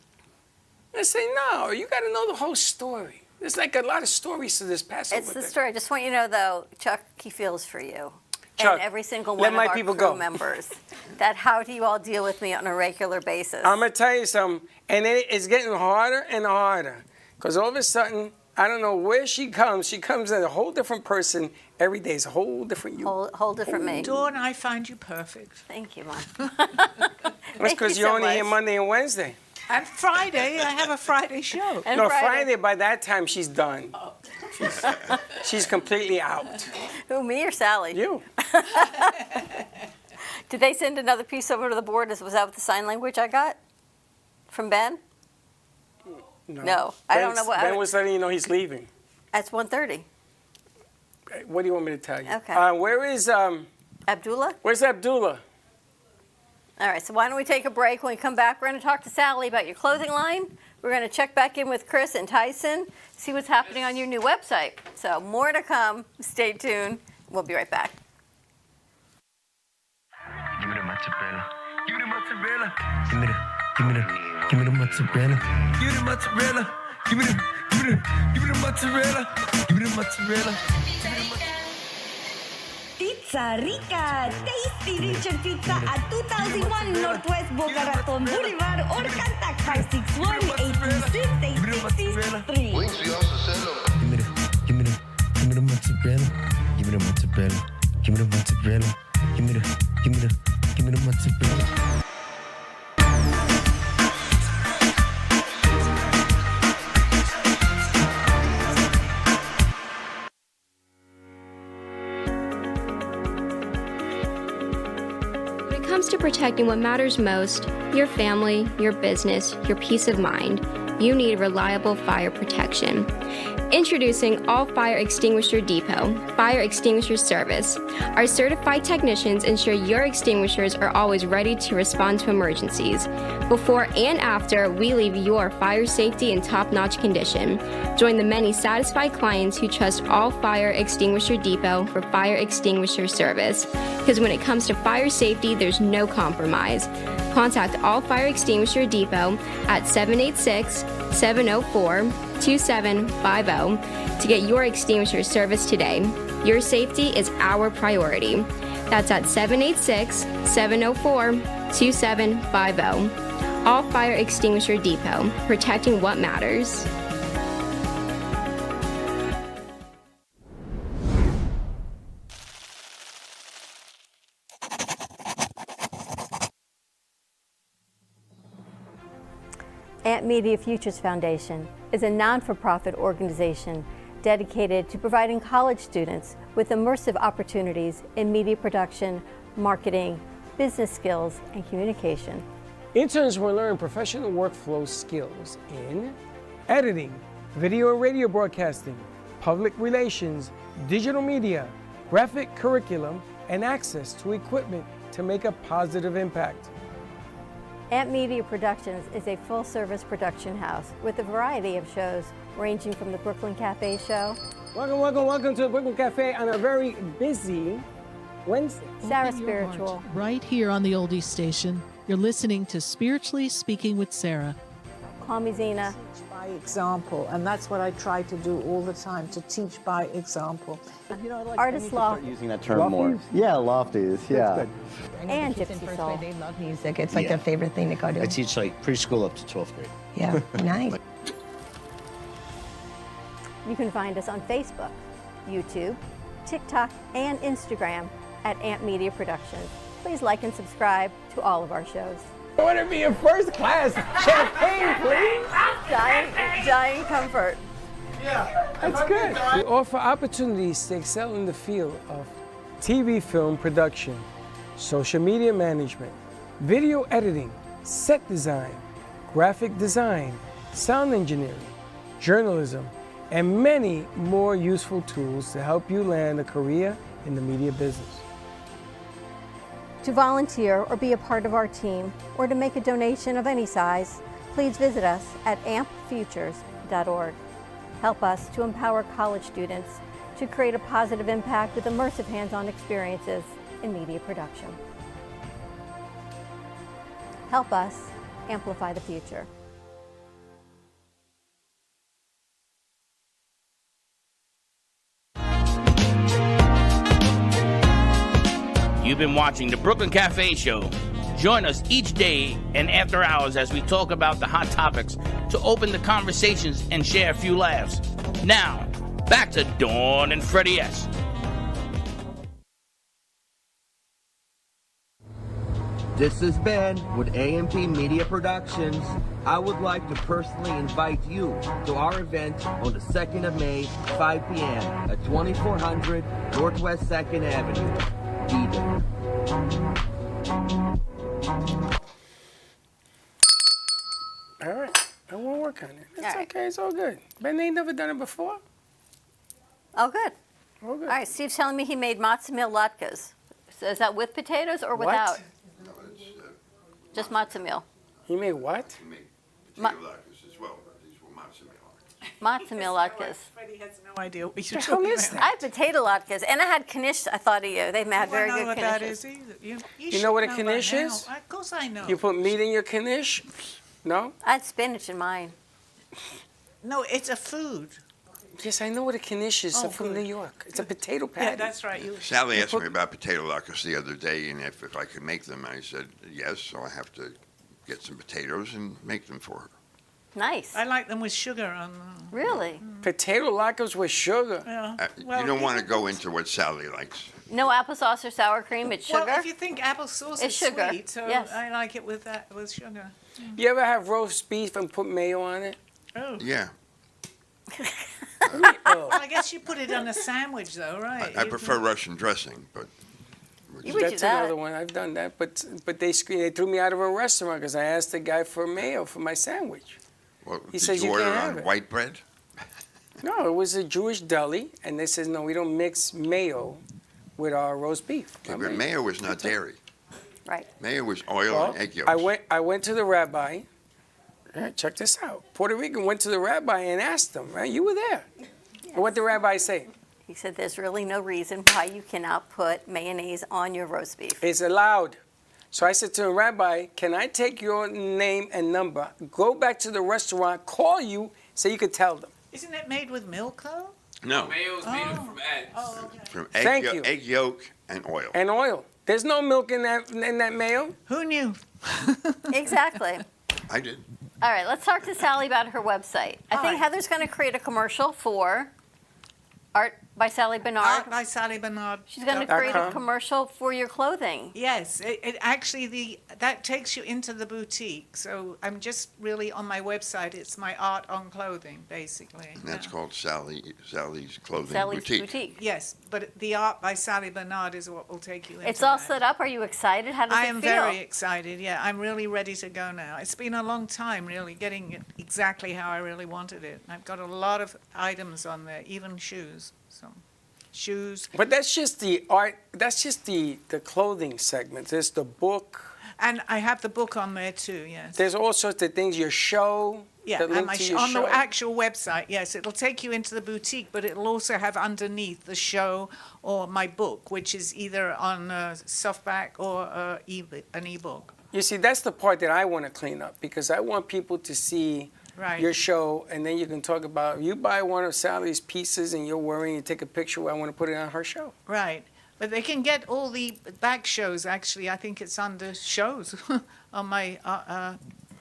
I say, no, you got to know the whole story. There's like a lot of stories to this Passover. It's the thing. story. I just want you to know, though, Chuck, he feels for you. Chuck, and every single let one my of our people crew go. members. That how do you all deal with me on a regular basis? I'm gonna tell you something, and it's getting harder and harder, because all of a sudden, I don't know where she comes. She comes as a whole different person every day. It's a whole different you. Whole different me. Dawn, I find you perfect. Thank you, Mom. That's because you you're so only here much. Monday and Wednesday. And Friday, I have a Friday show. And No, Friday. Friday, by that time, she's done. She's completely out. Who, me or Sally? You. Did they send another piece over to the board? Was that with the sign language I got from Ben? No, I don't know what. Ben was letting you know he's leaving. That's 1:30. What do you want me to tell you? Okay. Where is Abdullah? Where's Abdullah? All right, so why don't we take a break? When we come back, we're going to talk to Sally about your clothing line. We're going to check back in with Chris and Tyson, see what's happening on your new website. So more to come. Stay tuned. We'll be right back. Give me the mozzarella. Give me the mozzarella. Give me the mozzarella. Give me the mozzarella. Give me the mozzarella. Give me the mozzarella. Pizza Rica, tasty Richard Pizza at 2001 Northwest Boca Raton Boulevard or contact 561-826-8663. Give me the mozzarella. Give me the mozzarella. Give me the mozzarella. Give me the mozzarella. When it comes to protecting what matters most, your family, your business, your peace of mind, you need reliable fire protection. Introducing All Fire Extinguisher Depot, Fire Extinguisher Service. Our certified technicians ensure your extinguishers are always ready to respond to emergencies. Before and after, we leave your fire safety in top-notch condition. Join the many satisfied clients who trust All Fire Extinguisher Depot for fire extinguisher service. Because when it comes to fire safety, there's no compromise. Contact All Fire Extinguisher Depot at 786-704-2750 to get your extinguisher service today. Your safety is our priority. That's at 786-704-2750. All Fire Extinguisher Depot, protecting what matters. Ant Media Futures Foundation is a non-for-profit organization dedicated to providing college students with immersive opportunities in media production, marketing, business skills, and communication. Interns will learn professional workflow skills in editing, video and radio broadcasting, public relations, digital media, graphic curriculum, and access to equipment to make a positive impact. Ant Media Productions is a full-service production house with a variety of shows ranging from the Brooklyn Cafe show. Welcome to the Brooklyn Cafe on a very busy Wednesday. Sarah Open your heart. Spiritual. Right here on the Oldies Station. You're listening to Spiritually Speaking with Sarah. Call me Zena. By example, and that's what I try to do all the time, to teach by example. You know, like Artist Loft. Using that term more. Yeah, lofties, yeah. And Gypsy Soul. They love music. It's like Yeah. their favorite thing to go to. I teach like preschool up to 12th grade. Yeah, nice. You can find us on Facebook, YouTube, TikTok, and Instagram at Amp Media Productions. Please like and subscribe to all of our shows. I want to be in first class. Champagne, please. Giant comfort. That's good. We offer opportunities to excel in the field of TV film production, social media management, video editing, set design, graphic design, sound engineering, journalism, and many more useful tools to help you land a career in the media business. To volunteer or be a part of our team, or to make a donation of any size, please visit us at ampfutures.org. Help us to empower college students to create a positive impact with immersive hands-on experiences in media production. Help us amplify the future. You've been watching the Brooklyn Cafe Show. Join us each day and after hours as we talk about the hot topics to open the conversations and share a few laughs. Now, back to Dawn and Freddie S. This is Ben with AMP Media Productions. I would like to personally invite you to our event on the 2nd of May, 5 p.m. at 2400 Northwest 2nd Avenue. Be there. All right, I won't work on it. It's okay, it's all good. Ben ain't never done it before. Oh, good. All good. All right, Steve's telling me he made matzo meal latkes. So is that with potatoes or without? Just matzo meal. He made what? Ma- Potato latkes as well, but these were matzo meal. Matzo meal latkes. Freddie has no idea what you're The hell talking is about. I had potato latkes, and I had knish. I thought of you. They had very I don't good know what that knishes. is either. You You know what a should by knish now. is? Of course I know. You put meat in your knish? No? I had spinach in mine. No, it's a food. Yes, I know what a knish is. Oh, I'm from good. New York. It's a potato patty. Yeah, that's right. You Sally asked me about potato latkes the other day, and if I could make them, I said yes. So I have to get some potatoes and make them for her. Nice. I like them with sugar on them. Really? Potato latkes with sugar. Yeah. You don't want to go into what Sally likes. No applesauce or sour cream. It's sugar. Well, if you think applesauce It's is sugar. sweet, so Yes. I like it with that with sugar. You ever have roast beef and put mayo on it? Oh. Yeah, Well, I guess you put it on a sandwich, though, right? I You prefer Russian dressing, but You would do That's that. another one. I've done that, but they threw me out of a restaurant because I asked the guy for mayo for my sandwich. well, He did says you you order can't on have it. white bread? No, it was a Jewish deli, and they said no, we don't mix mayo with our roast beef. Yeah, I but mean, mayo was not dairy. Right. Mayo was oil well, and egg yolks. I went to the rabbi. Check this out. Puerto Rican went to the rabbi and asked him. Right, you were there. And what did the rabbi say? He said there's really no reason why you cannot put mayonnaise on your roast beef. It's allowed. So I said to the rabbi, can I take your name and number, go back to the restaurant, call you, so you could tell them? Isn't it made with milk, though? No, Mayo's made from eggs. Oh, okay. from Thank you. egg yolk and oil. And oil. There's no milk in that mayo. Who knew? Exactly. I did. All right, let's talk to Sally about her website. I All think right. Heather's going to create a commercial for Art by Sally Bernard. Art by Sally Bernard. She's going to create a commercial for your clothing. Yes, it actually that takes you into the boutique. So I'm just really on my website. It's my art on clothing, basically. And that's called Sally's Clothing Sally's Boutique. Boutique. Yes, but the art by Sally Bernard is what will take you into It's all that. set up. Are you excited? How does I it am feel? very excited. Yeah, I'm really ready to go now. It's been a long time, really, getting it exactly how I really wanted it. I've got a lot of items on there, even shoes. So, shoes. But that's just the art, that's just the clothing segment. There's the book. And I have the book on there too, yes. There's all sorts of things. Your show. Yeah, the and link my to your on show. the actual website, yes, it'll take you into the boutique, but it'll also have underneath the show or my book, which is either on softback or an ebook. You see, that's the part that I want to clean up because I want people to see Right. your show, and then you can talk about you buy one of Sally's pieces and you're wearing, you take a picture. I want to put it on her show. Right. But they can get all the back shows, actually. I think it's under shows on my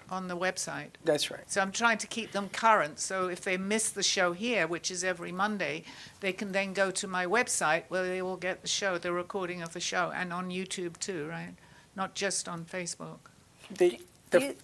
on the website. That's right. So I'm trying to keep them current. So if they miss the show here, which is every Monday, they can then go to my website where they will get the show, the recording of the show, and on YouTube too, right? Not just on Facebook. The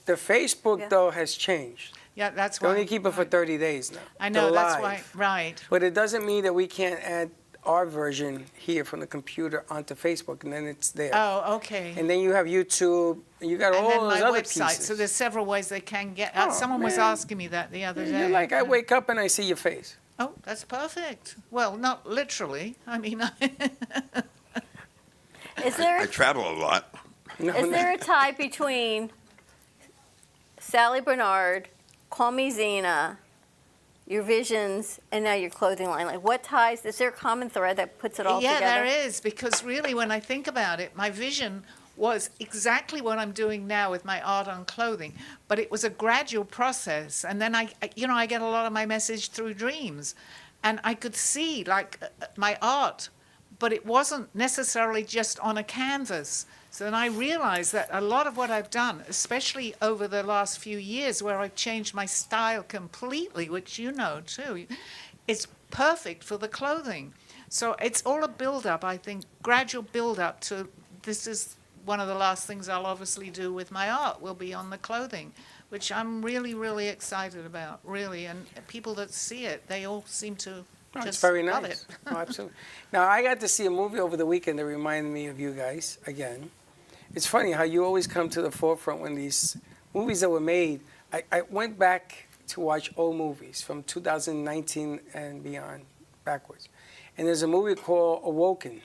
Facebook though has changed. Yeah, that's They why. only keep it for 30 days now. I know, The that's live. why. Right. But it doesn't mean that we can't add our version here from the computer onto Facebook, and then it's there. Oh, okay. And then you have YouTube, and you got And all then those my other website. pieces. So there's several ways they can get. Oh, Someone was man. asking me that the other day. You're like, I wake up and I see your face. Oh, that's perfect. Well, not literally. I mean, Is there I travel a lot. is there a tie between Sally Bernard, Call Me Zena, your visions, and now your clothing line? Like, what ties? Is there a common thread that puts it all yeah, together? there is, because really, when I think about it, my vision was exactly what I'm doing now with my art on clothing, but it was a gradual process. And then I get a lot of my message through dreams, and I could see like my art, but it wasn't necessarily just on a canvas. So then I realized that a lot of what I've done, especially over the last few years where I've changed my style completely, which you know too, is perfect for the clothing. So it's all a build-up, I think, gradual build-up to this is one of the last things I'll obviously do with my art will be on the clothing, which I'm really, really excited about, really. And people that see it, they all seem to It's just very love nice. it. Oh, absolutely. Now, I got to see a movie over the weekend that reminded me of you guys again. It's funny how you always come to the forefront when these movies that were made. I went back to watch old movies from 2019 and beyond, backwards. And there's a movie called Awoken.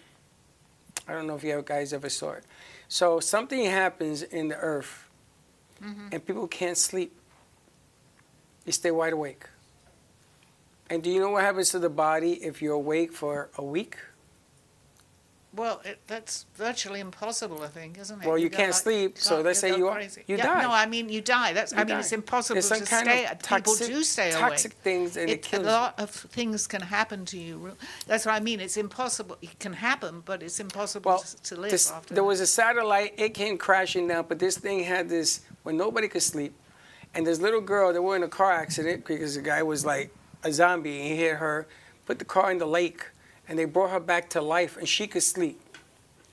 I don't know if you guys ever saw it. So something happens in the earth, and people can't sleep. They stay wide awake. And do you know what happens to the body if you're awake for a week? Well, that's virtually impossible, I think, isn't it? Well, you go can't like- sleep, so let's say go you crazy. you Yeah, die. No, I mean you die. You I mean die. it's impossible There's to some kind stay. of People toxic- do stay awake. toxic things, and it kills a you. lot of things can happen to you. That's what I mean. It's impossible. It can happen, but it's impossible Well, to live after. there was a satellite, it came crashing down, but this thing had this, when nobody could sleep, and this little girl, they were in a car accident because the guy was like a zombie, and he hit her, put the car in the lake, and they brought her back to life, and she could sleep.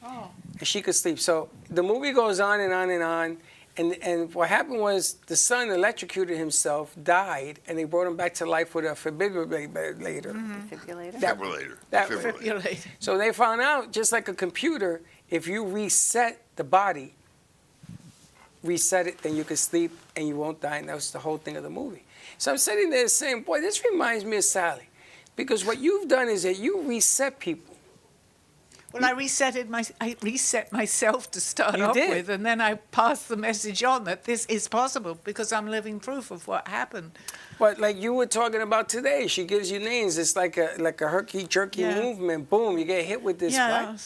Oh. And she could sleep. So the movie goes on and on and on, and what happened was the son electrocuted himself, died, and they brought him back to life with a defibrillator. Defibrillator? Defibrillator. So they found out, just like a computer, if you reset the body, reset it, then you can sleep and you won't die. And that was the whole thing of the movie. So I'm sitting there saying, boy, this reminds me of Sally. Because what you've done is that you reset people. Well, I reset myself to start You off did. with, and then I passed the message on that this is possible because I'm living proof of what happened. But like you were talking about today, she gives you names. It's like a herky-jerky Yeah. movement. Boom, you get hit with this. Yeah. Right?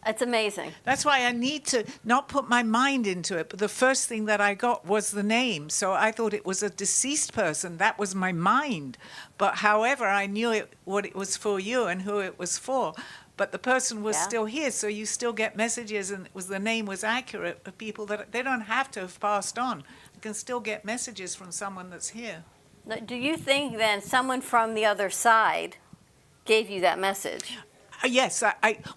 It's amazing. That's why I need to not put my mind into it. But the first thing that I got was the name. So I thought it was a deceased person. That was my mind. But however, I knew what it was for you and who it was for. But the person was Yeah. still here. So you still get messages, and the name was accurate of people that they don't have to have passed on. You can still get messages from someone that's here. Now, do you think then someone from the other side gave you that message? Yes,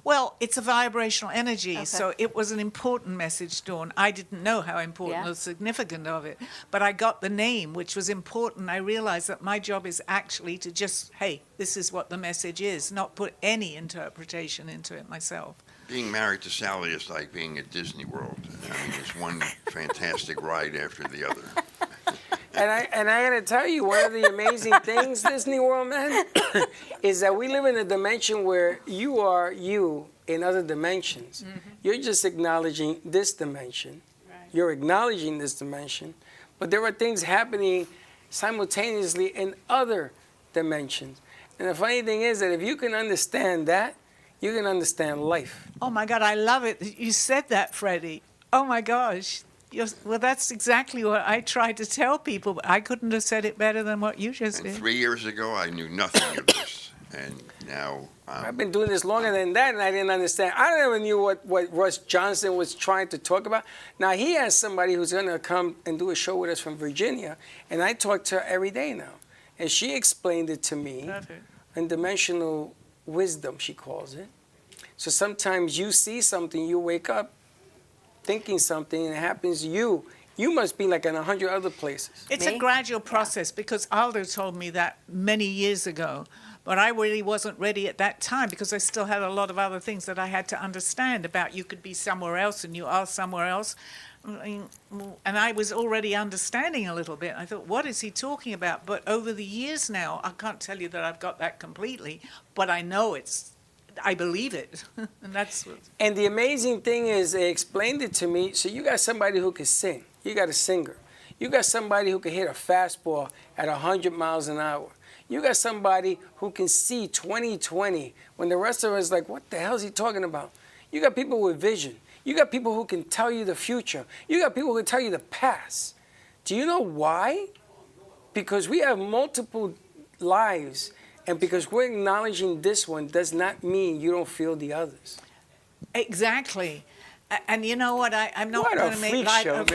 well, it's a vibrational energy, so it was an important message, Dawn. I didn't know how important Yeah. or significant of it, but I got the name, which was important. I realized that my job is actually to just, hey, this is what the message is, not put any interpretation into it myself. Being married to Sally is like being at Disney World. I mean, it's one fantastic ride after the other. And I got to tell you, one of the amazing things, Disney World, man, is that we live in a dimension where you are you in other dimensions. You're just acknowledging this dimension, you're acknowledging this dimension, but there are things happening simultaneously in other dimensions. And the funny thing is that if you can understand that, you can understand life. Oh my God, I love it that you said that, Freddie. Oh my gosh. Well, that's exactly what I tried to tell people, but I couldn't have said it better than what you just did. 3 years ago, I knew nothing of this, and now I've been doing this longer than that, and I didn't understand. I never knew what Russ Johnson was trying to talk about. Now, he has somebody who's going to come and do a show with us from Virginia, and I talk to her every day now. And she explained it to me in dimensional wisdom, she calls it. So sometimes you see something, you wake up thinking something, and it happens to you. You must be like in 100 other places. It's a gradual process because Aldo told me that many years ago, but I really wasn't ready at that time because I still had a lot of other things that I had to understand about. You could be somewhere else and you are somewhere else. And I was already understanding a little bit. I thought, what is he talking about? But over the years now, I can't tell you that I've got that completely, but I know I believe it. And that's what... And the amazing thing is they explained it to me. So you got somebody who can sing. You got a singer. You got somebody who can hit a fastball at 100 miles an hour. You got somebody who can see 20/20 when the rest of us is like, what the hell is he talking about? You got people with vision. You got people who can tell you the future. You got people who can tell you the past. Do you know why? Because we have multiple lives. And because we're acknowledging this one does not mean you don't feel the others. Exactly. And you know what? I'm not going to make light of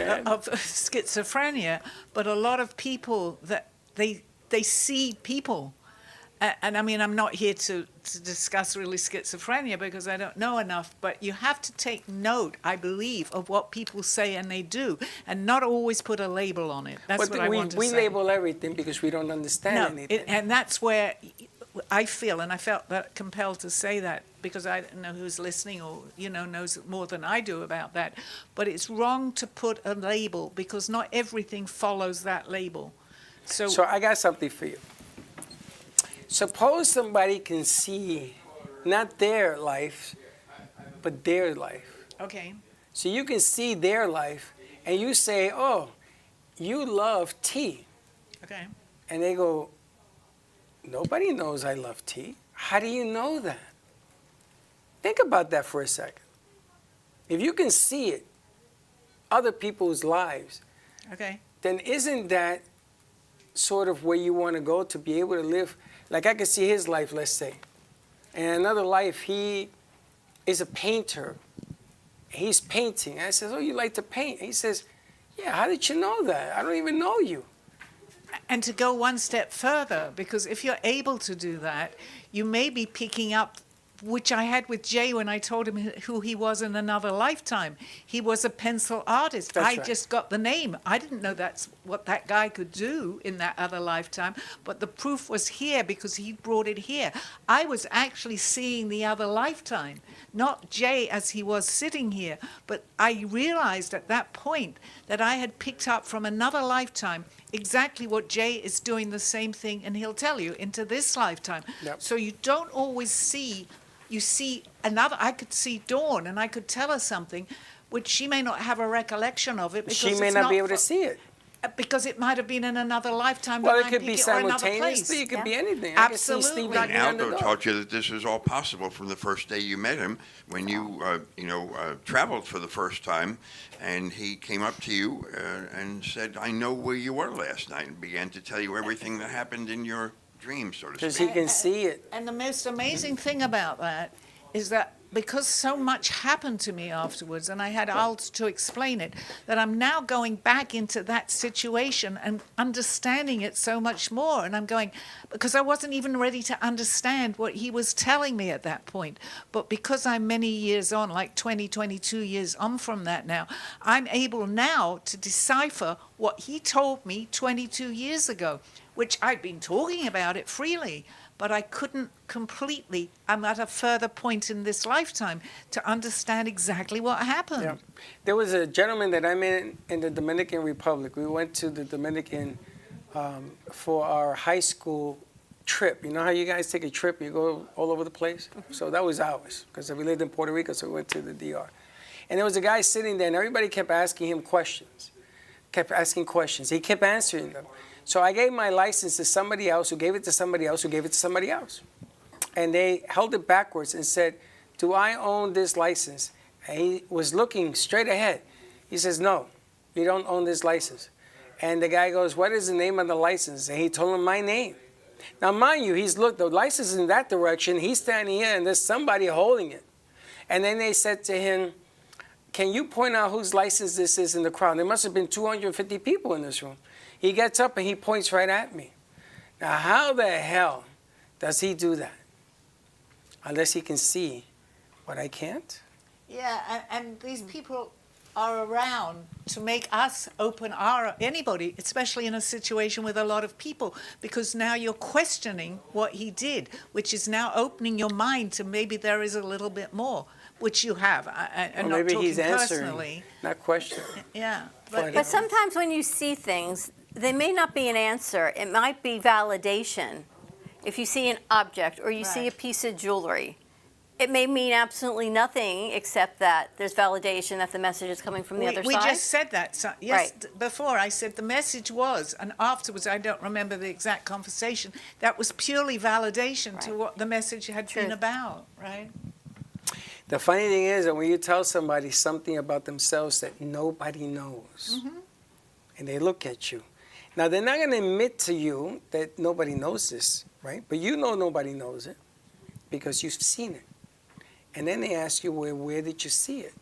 schizophrenia, but a lot of people that they see people. And I mean, I'm not here to discuss really schizophrenia because I don't know enough, but you have to take note, I believe, of what people say and they do, and not always put a label on it. That's what I want to say. We label everything because we don't understand anything. And that's where I feel, and I felt that compelled to say that because I don't know who's listening or, knows more than I do about that. But it's wrong to put a label because not everything follows that label. So I got something for you. Suppose somebody can see not their life, but their life. Okay. So you can see their life, and you say, oh, you love tea. Okay. And they go, nobody knows I love tea. How do you know that? Think about that for a second. If you can see it, other people's lives, okay, then isn't that sort of where you want to go to be able to live? Like I could see his life, let's say. And in another life, he is a painter. He's painting. And I says, oh, you like to paint? And he says, yeah, how did you know that? I don't even know you. And to go one step further, because if you're able to do that, you may be picking up, which I had with Jay when I told him who he was in another lifetime. He was a pencil artist. That's I right. just got the name. I didn't know that's what that guy could do in that other lifetime, but the proof was here because he brought it here. I was actually seeing the other lifetime, not Jay as he was sitting here, but I realized at that point that I had picked up from another lifetime exactly what Jay is doing the same thing, and he'll tell you, into this lifetime. Yep. So you don't always see, you see another, I could see Dawn and I could tell her something, which she may not have a recollection of it. Because She may it's not be able to see it. Because it might have been in another lifetime. Well, that it could might be or another simultaneously. place. It could be anything. I could see Absolutely. Stevie And Aldo Wonder. taught you that this is all possible from the first day you met him when you, traveled for the first time, and he came up to you and said, I know where you were last night, and began to tell you everything that happened in your dream, so to Because speak. he can see it. And the most amazing thing about that is that because so much happened to me afterwards, and I had Alt to explain it, that I'm now going back into that situation and understanding it so much more. And I'm going, because I wasn't even ready to understand what he was telling me at that point. But because I'm many years on, like 20, 22 years on from that now, I'm able now to decipher what he told me 22 years ago, which I'd been talking about it freely, but I couldn't completely, I'm at a further point in this lifetime to understand exactly what happened. Yeah. There was a gentleman that I met in the Dominican Republic. We went to the Dominican for our high school trip. You know how you guys take a trip, you go all over the place? So that was ours, because we lived in Puerto Rico, so we went to the DR. And there was a guy sitting there, and everybody kept asking him questions. He kept answering them. So I gave my license to somebody else who gave it to somebody else who gave it to somebody else. And they held it backwards and said, do I own this license? And he was looking straight ahead. He says, no, you don't own this license. And the guy goes, what is the name of the license? And he told him my name. Now, mind you, the license is in that direction. He's standing here, and there's somebody holding it. And then they said to him, can you point out whose license this is in the crowd? There must have been 250 people in this room. He gets up and he points right at me. Now, how the hell does he do that? Unless he can see what I can't? Yeah, and these people are around to make us open anybody, especially in a situation with a lot of people, because now you're questioning what he did, which is now opening your mind to maybe there is a little bit more, which you have. And Or not maybe talking he's answering, personally. not questioning. Yeah. But sometimes when you see things, they may not be an answer. It might be validation. If you see an object or you see a piece of jewelry, it may mean absolutely nothing except that there's validation that the message is coming from the other We side. just said that. So, yes, before I said the message was, and afterwards I don't remember the exact conversation, that was purely validation to what the message had been about, right? The funny thing is that when you tell somebody something about themselves that nobody knows, and they look at you, now they're not going to admit to you that nobody knows this, right? But you know nobody knows it because you've seen it. And then they ask you, well, where did you see it?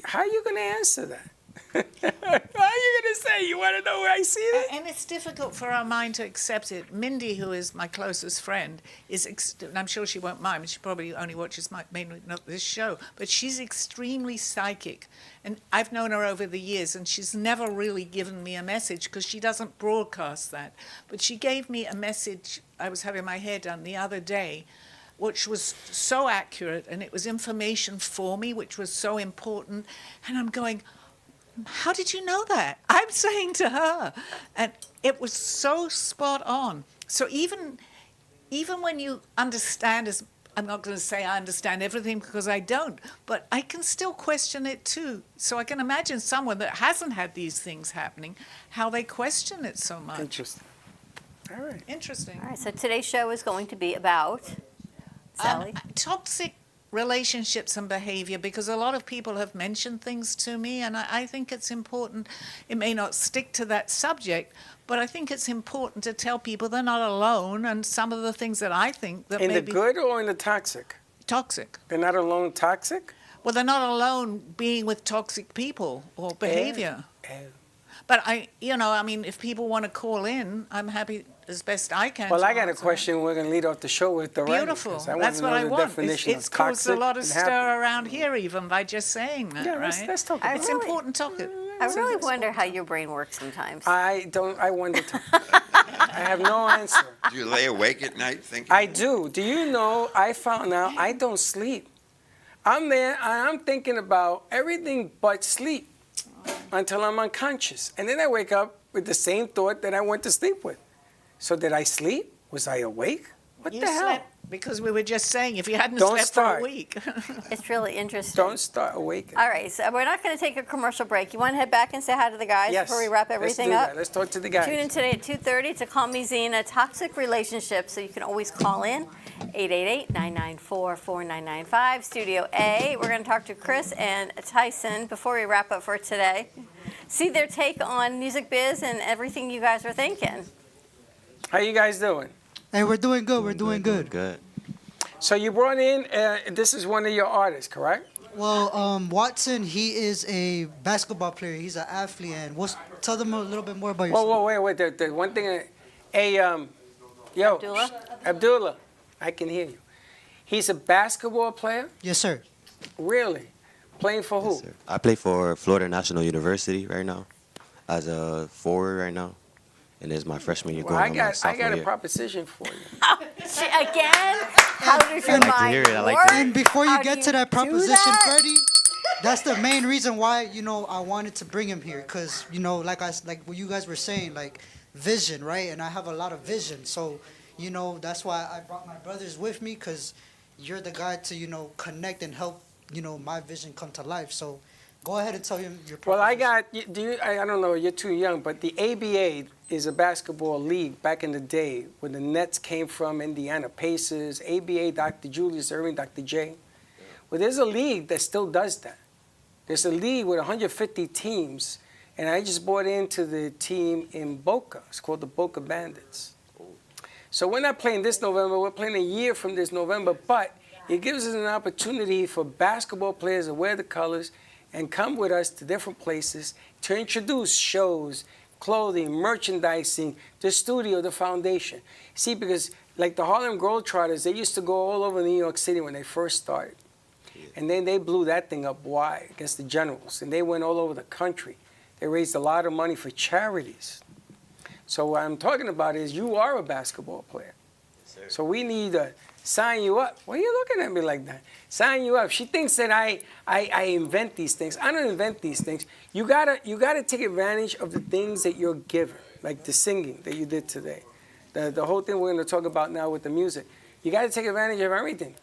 How are you going to answer that? How are you going to say, you want to know where I see it? And it's difficult for our mind to accept it. Mindy, who is my closest friend, and I'm sure she won't mind, but she probably only watches mainly not this show, but she's extremely psychic. And I've known her over the years, and she's never really given me a message because she doesn't broadcast that. But she gave me a message. I was having my hair done the other day, which was so accurate, and it was information for me, which was so important. And I'm going, how did you know that? I'm saying to her. And it was so spot on. So even when you understand, I'm not going to say I understand everything because I don't, but I can still question it too. So I can imagine someone that hasn't had these things happening, how they question it so much. Interesting. All right. Interesting. All right, so today's show is going to be about, Sally? Toxic relationships and behavior, because a lot of people have mentioned things to me, and I think it's important. It may not stick to that subject, but I think it's important to tell people they're not alone, and some of the things that I think that In may the be good or in the toxic? Toxic. They're not alone toxic? Well, they're not alone being with toxic people or behavior. But if people want to call in, I'm happy as best I can. Well, to I got a answer. question we're going to lead off the show with already. Beautiful. 'Cause I That's want what to know I the want. definition It's of caused a toxic lot of and stir happy. around here even by just saying that, Yeah, right? let's talk about It's it. important topic. I really wonder how your brain works sometimes. I wonder too. I have no answer. Do you lay awake at night thinking? I do. Do you know, I found out I don't sleep. I'm there, and I'm thinking about everything but sleep until I'm unconscious. And then I wake up with the same thought that I went to sleep with. So did I sleep? Was I awake? What You the hell? slept because we were just saying if you hadn't Don't slept start. for a week. It's really interesting. Don't start awakening. All right, so we're not going to take a commercial break. You want to head back and say hi to the guys Yes. before we wrap everything Let's do up? that. Let's talk to the guys. Tune in today at 2:30 to Call Me Zena, Toxic Relationships, so you can always call in, 888-994-4995, Studio A. We're going to talk to Chris and Tyson before we wrap up for today. See their take on music biz and everything you guys are thinking. How you guys doing? Hey, we're doing good. We're doing good. Good. So you brought in, this is one of your artists, correct? Well, Watson, he is a basketball player. He's an athlete, and tell them a little bit more about yourself. Whoa, wait. The one thing, Abdullah, I can hear you. He's a basketball player? Yes, sir. Really? Playing for who? I play for Florida National University right now as a forward right now. And it's my freshman year Well, going I on my got sophomore a year. proposition for you. Again? How does your I like to mind hear it. I like work? to And before you How get do to that do proposition, that? Freddie, that's the main reason why, I wanted to bring him here. Because, like what you guys were saying, like vision, right? And I have a lot of vision. So, that's why I brought my brothers with me, because you're the guy to, connect and help, my vision come to life. So Go ahead and tell your Well, I proposition. got, I don't know, you're too young, but the ABA is a basketball league back in the day where the Nets came from, Indiana Pacers, ABA, Dr. Julius Erving, Dr. J. Well, there's a league that still does that. There's a league with 150 teams, and I just bought into the team in Boca. It's called the Boca Bandits. So we're not playing this November, we're playing a year from this November, but it gives us an opportunity for basketball players to wear the colors and come with us to different places to introduce shows, clothing, merchandising, the studio, the foundation. See, because like the Harlem Globetrotters, they used to go all over New York City when they first started. And then they blew that thing up wide against the Generals, and they went all over the country. They raised a lot of money for charities. So what I'm talking about is you are a basketball player. Yes, so we need to sign you up. Why are you looking at me like that? Sign you up. She thinks that I invent these things. I don't invent these things. You gotta take advantage of the things that you're given, like the singing that you did today. The whole thing we're going to talk about now with the music. You got to take advantage of everything.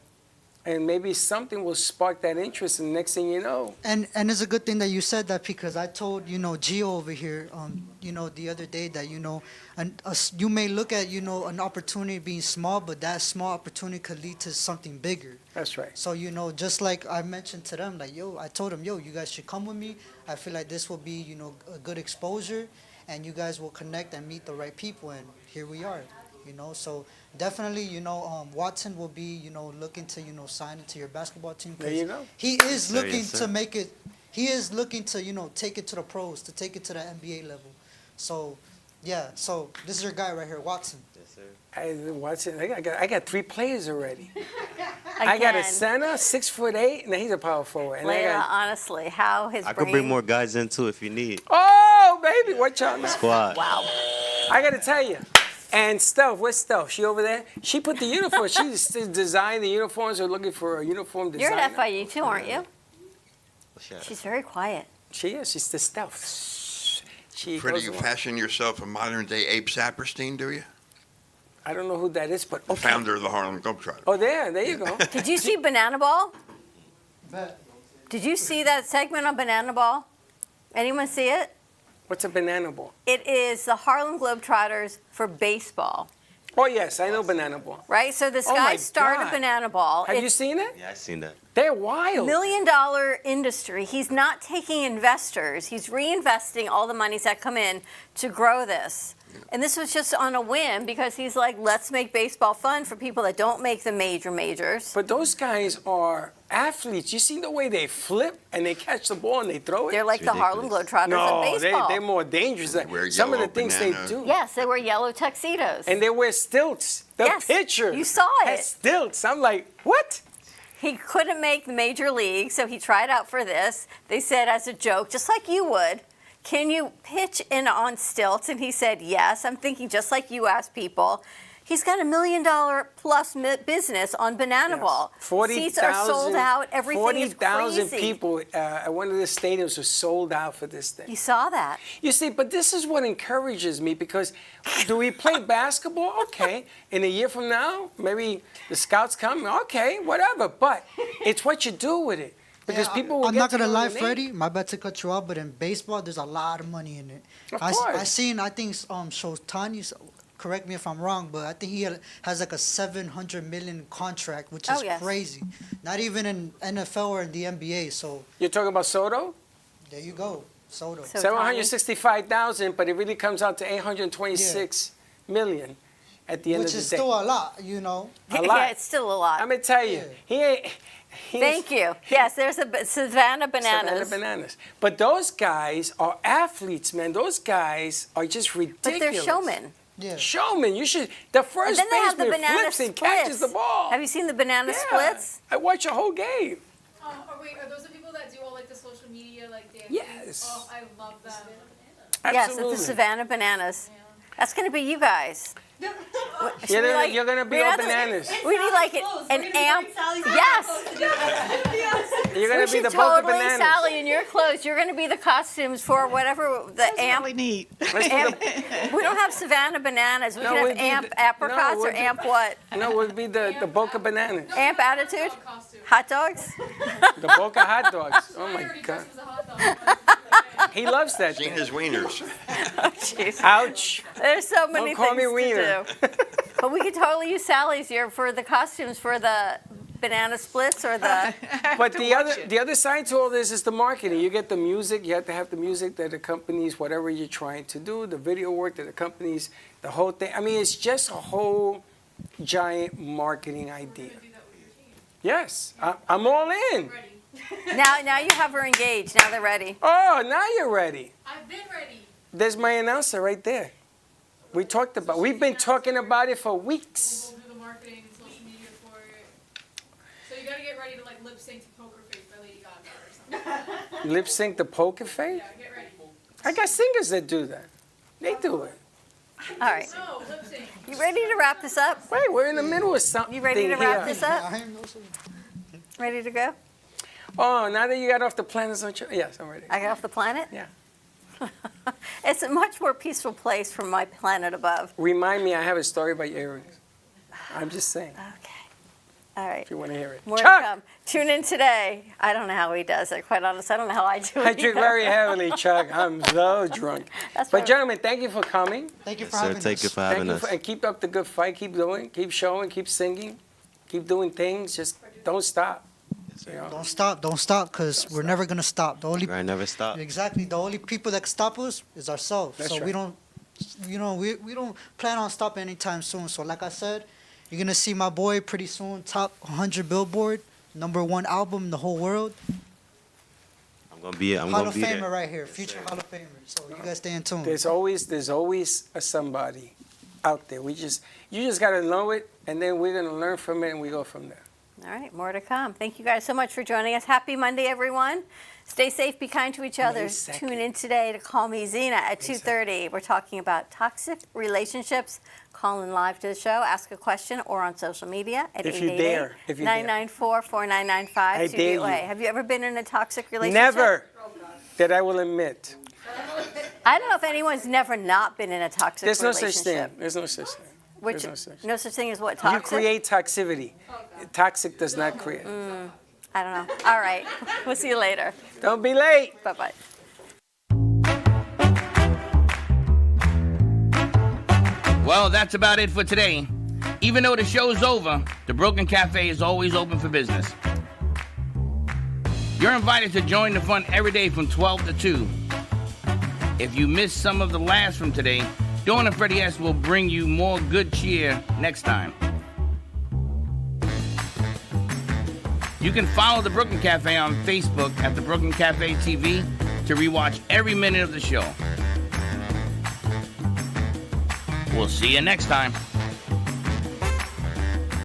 And maybe something will spark that interest, and the next thing you know. And it's a good thing that you said that, because I told, Gio over here, the other day that, you may look at, an opportunity being small, but that small opportunity could lead to something bigger. That's right. So, just like I mentioned to them, like, I told them, you guys should come with me. I feel like this will be, a good exposure, and you guys will connect and meet the right people, and here we are. So definitely, Watson will be, looking to, sign into your basketball team. There you go. He is looking to make it, he is looking to, take it to the pros, to take it to the NBA level. So, yeah, so this is your guy right here, Watson. Yes, sir. Watson, I got 3 players already. I got a center, 6'8", and he's a power forward. And Layla, honestly, how his I brain... could bring more guys in too if you need. Oh, baby, watch out now. Squad. Wow. I got to tell you. And Steph, where's Steph? She over there? She put the uniform. She designed the uniforms. We're looking for a uniform designer. You're at FIU too, aren't you? What's She's very quiet. She is. She's the Steph. She Freddie, goes you along. fashion yourself a modern-day Abe Saperstein, do you? I don't know who that is, but The okay. founder of the Harlem Globetrotters. Oh, there you go. Did you see Banana Ball? Did you see that segment on Banana Ball? Anyone see it? What's a banana ball? It is the Harlem Globetrotters for baseball. Oh, yes, I know banana ball. Right? So this Oh, guy my started God. Banana Ball. Have you seen it? Yeah, I seen that. They're wild. $1 million industry. He's not taking investors. He's reinvesting all the monies that come in to grow this. And this was just on a whim because he's like, let's make baseball fun for people that don't make the majors. But those guys are athletes. You see the way they flip and they catch the ball and they throw it? They're like the Harlem Globetrotters of baseball. They're more dangerous. wear Some of the yellow things banana. they do. Yes, they wear yellow tuxedos. And they wear stilts. The Yes, pitcher you saw has it. stilts. I'm like, what? He couldn't make the major league, so he tried out for this. They said as a joke, just like you would, can you pitch in on stilts? And he said, yes. I'm thinking just like you asked people. He's got $1 million plus business on Banana Ball. 40,000. Seats are sold out. Everything is 40,000 crazy. people at one of the stadiums are sold out for this thing. You saw that. You see, but this is what encourages me because do we play basketball? Okay. In a year from now, maybe the scouts come. Okay, whatever. But it's what you do with it. Because people will I'm get not to gonna know lie, your name. Freddie. My bad to cut you off, but in baseball, there's a lot of money in it. Of I course. seen. I think Shotani. Correct me if I'm wrong, but I think he has like a $700 million contract, which is yes. crazy. Not even in NFL or in the NBA. So You're talking about Soto? there you go, Soto. So 765,000, but it really comes out to 826 million at the end Which of the is day. still a lot, A lot. Yeah, it's still a lot. I'm gonna tell you, he ain't. Thank you. Yes, there's a Savannah Bananas. Savannah Bananas. But those guys are athletes, man. Those guys are just ridiculous. But they're showmen. Yeah. Showmen. You should. The first And then they have the baseman banana flips and splits. catches the ball. Have you seen the banana Yeah. splits? I watch a whole game. Are those the people that do all like the social media like dances? Yes. Oh, I love that. Yes, Absolutely. it's the Savannah Bananas. That's going to be you guys. You're gonna be all bananas. We need like an amp. Yes. You're gonna We be the should Boca totally, Bananas. Sally, in your clothes, you're gonna be the costumes for whatever the amp. Really neat. Let's do Amp, we don't have Savannah bananas. We No, can we'd have be amp apricots or amp what? No, it would be the Boca Bananas. Amp attitude? Hot dogs? The Boca hot dogs. Oh my God. He loves that. Seen his wieners. Ouch. There's so many Don't call things me wiener. to do. But we could totally use Sally's here for the costumes for the banana splits or the. But the other side to all this is the marketing. You get the music. You have to have the music that accompanies whatever you're trying to do. The video work that accompanies the whole thing. I mean, it's just a whole giant marketing idea. Yes, I'm all in. Now you have her engaged. Now they're ready. Oh, now you're ready. I've been ready. There's my announcer right there. We've been talking about it for weeks. We'll do the marketing and social media for it. So you gotta get ready to like lip sync to Poker Face by Lady Gaga or something. Lip sync the Poker Face? Yeah, get ready. I got singers that do that. They do it. All right. No, lip sync. You ready to wrap this up? Wait, we're in the middle of something. You ready to wrap here. this up? Ready to go? Oh, now that you got off the planet, yes, I'm ready. I got off the planet? Yeah. It's a much more peaceful place from my planet above. Remind me, I have a story about your earrings. I'm just saying. All right. If you want to hear it. More to Chuck! come. Tune in today. I don't know how he does it. Quite honest, I don't know how I do it. I drink very heavily, Chuck. I'm so drunk. That's But right. gentlemen, thank you for coming. Thank you Yes, sir. Thank you for having us. And keep up the good fight. Keep doing. Keep showing. Keep singing. Keep doing things. Just don't stop. You know? Don't stop, because we're never gonna stop. The only I never stop. exactly the only people that can stop us is ourselves. That's so right. we don't, we don't plan on stopping anytime soon. So like I said, you're gonna see my boy pretty soon, top 100 Billboard, #1 album in the whole world. I'm gonna be Hall there. of Famer right here, future Hall of Famer. So you guys stay in tune. There's always a somebody out there. You just gotta know it, and then we're gonna learn from it, and we go from there. All right, more to come. Thank you guys so much for joining us. Happy Monday, everyone. Stay safe, be kind to each other. Tune in today to Call Me Zena at 2:30. We're talking about toxic relationships. Call in live to the show, ask a question, or on social media at If you dare, if you dare. 994-4995. I dare you. Have you ever been in a toxic relationship? Never that I will admit. I don't know if anyone's never not been in a toxic There's no relationship. such thing. There's no such thing. Which, There's no such thing as what, You toxic? create toxicity. Toxic does not create. I don't know. All right. We'll see you later. Don't be late. Bye-bye. Well, that's about it for today. Even though the show's over, the Broken Cafe is always open for business. You're invited to join the fun every day from 12 to 2. If you missed some of the laughs from today, Dawn and Freddie S. will bring you more good cheer next time. You can follow the Brooklyn Cafe on Facebook at the Brooklyn Cafe TV to rewatch every minute of the show. We'll see you next time.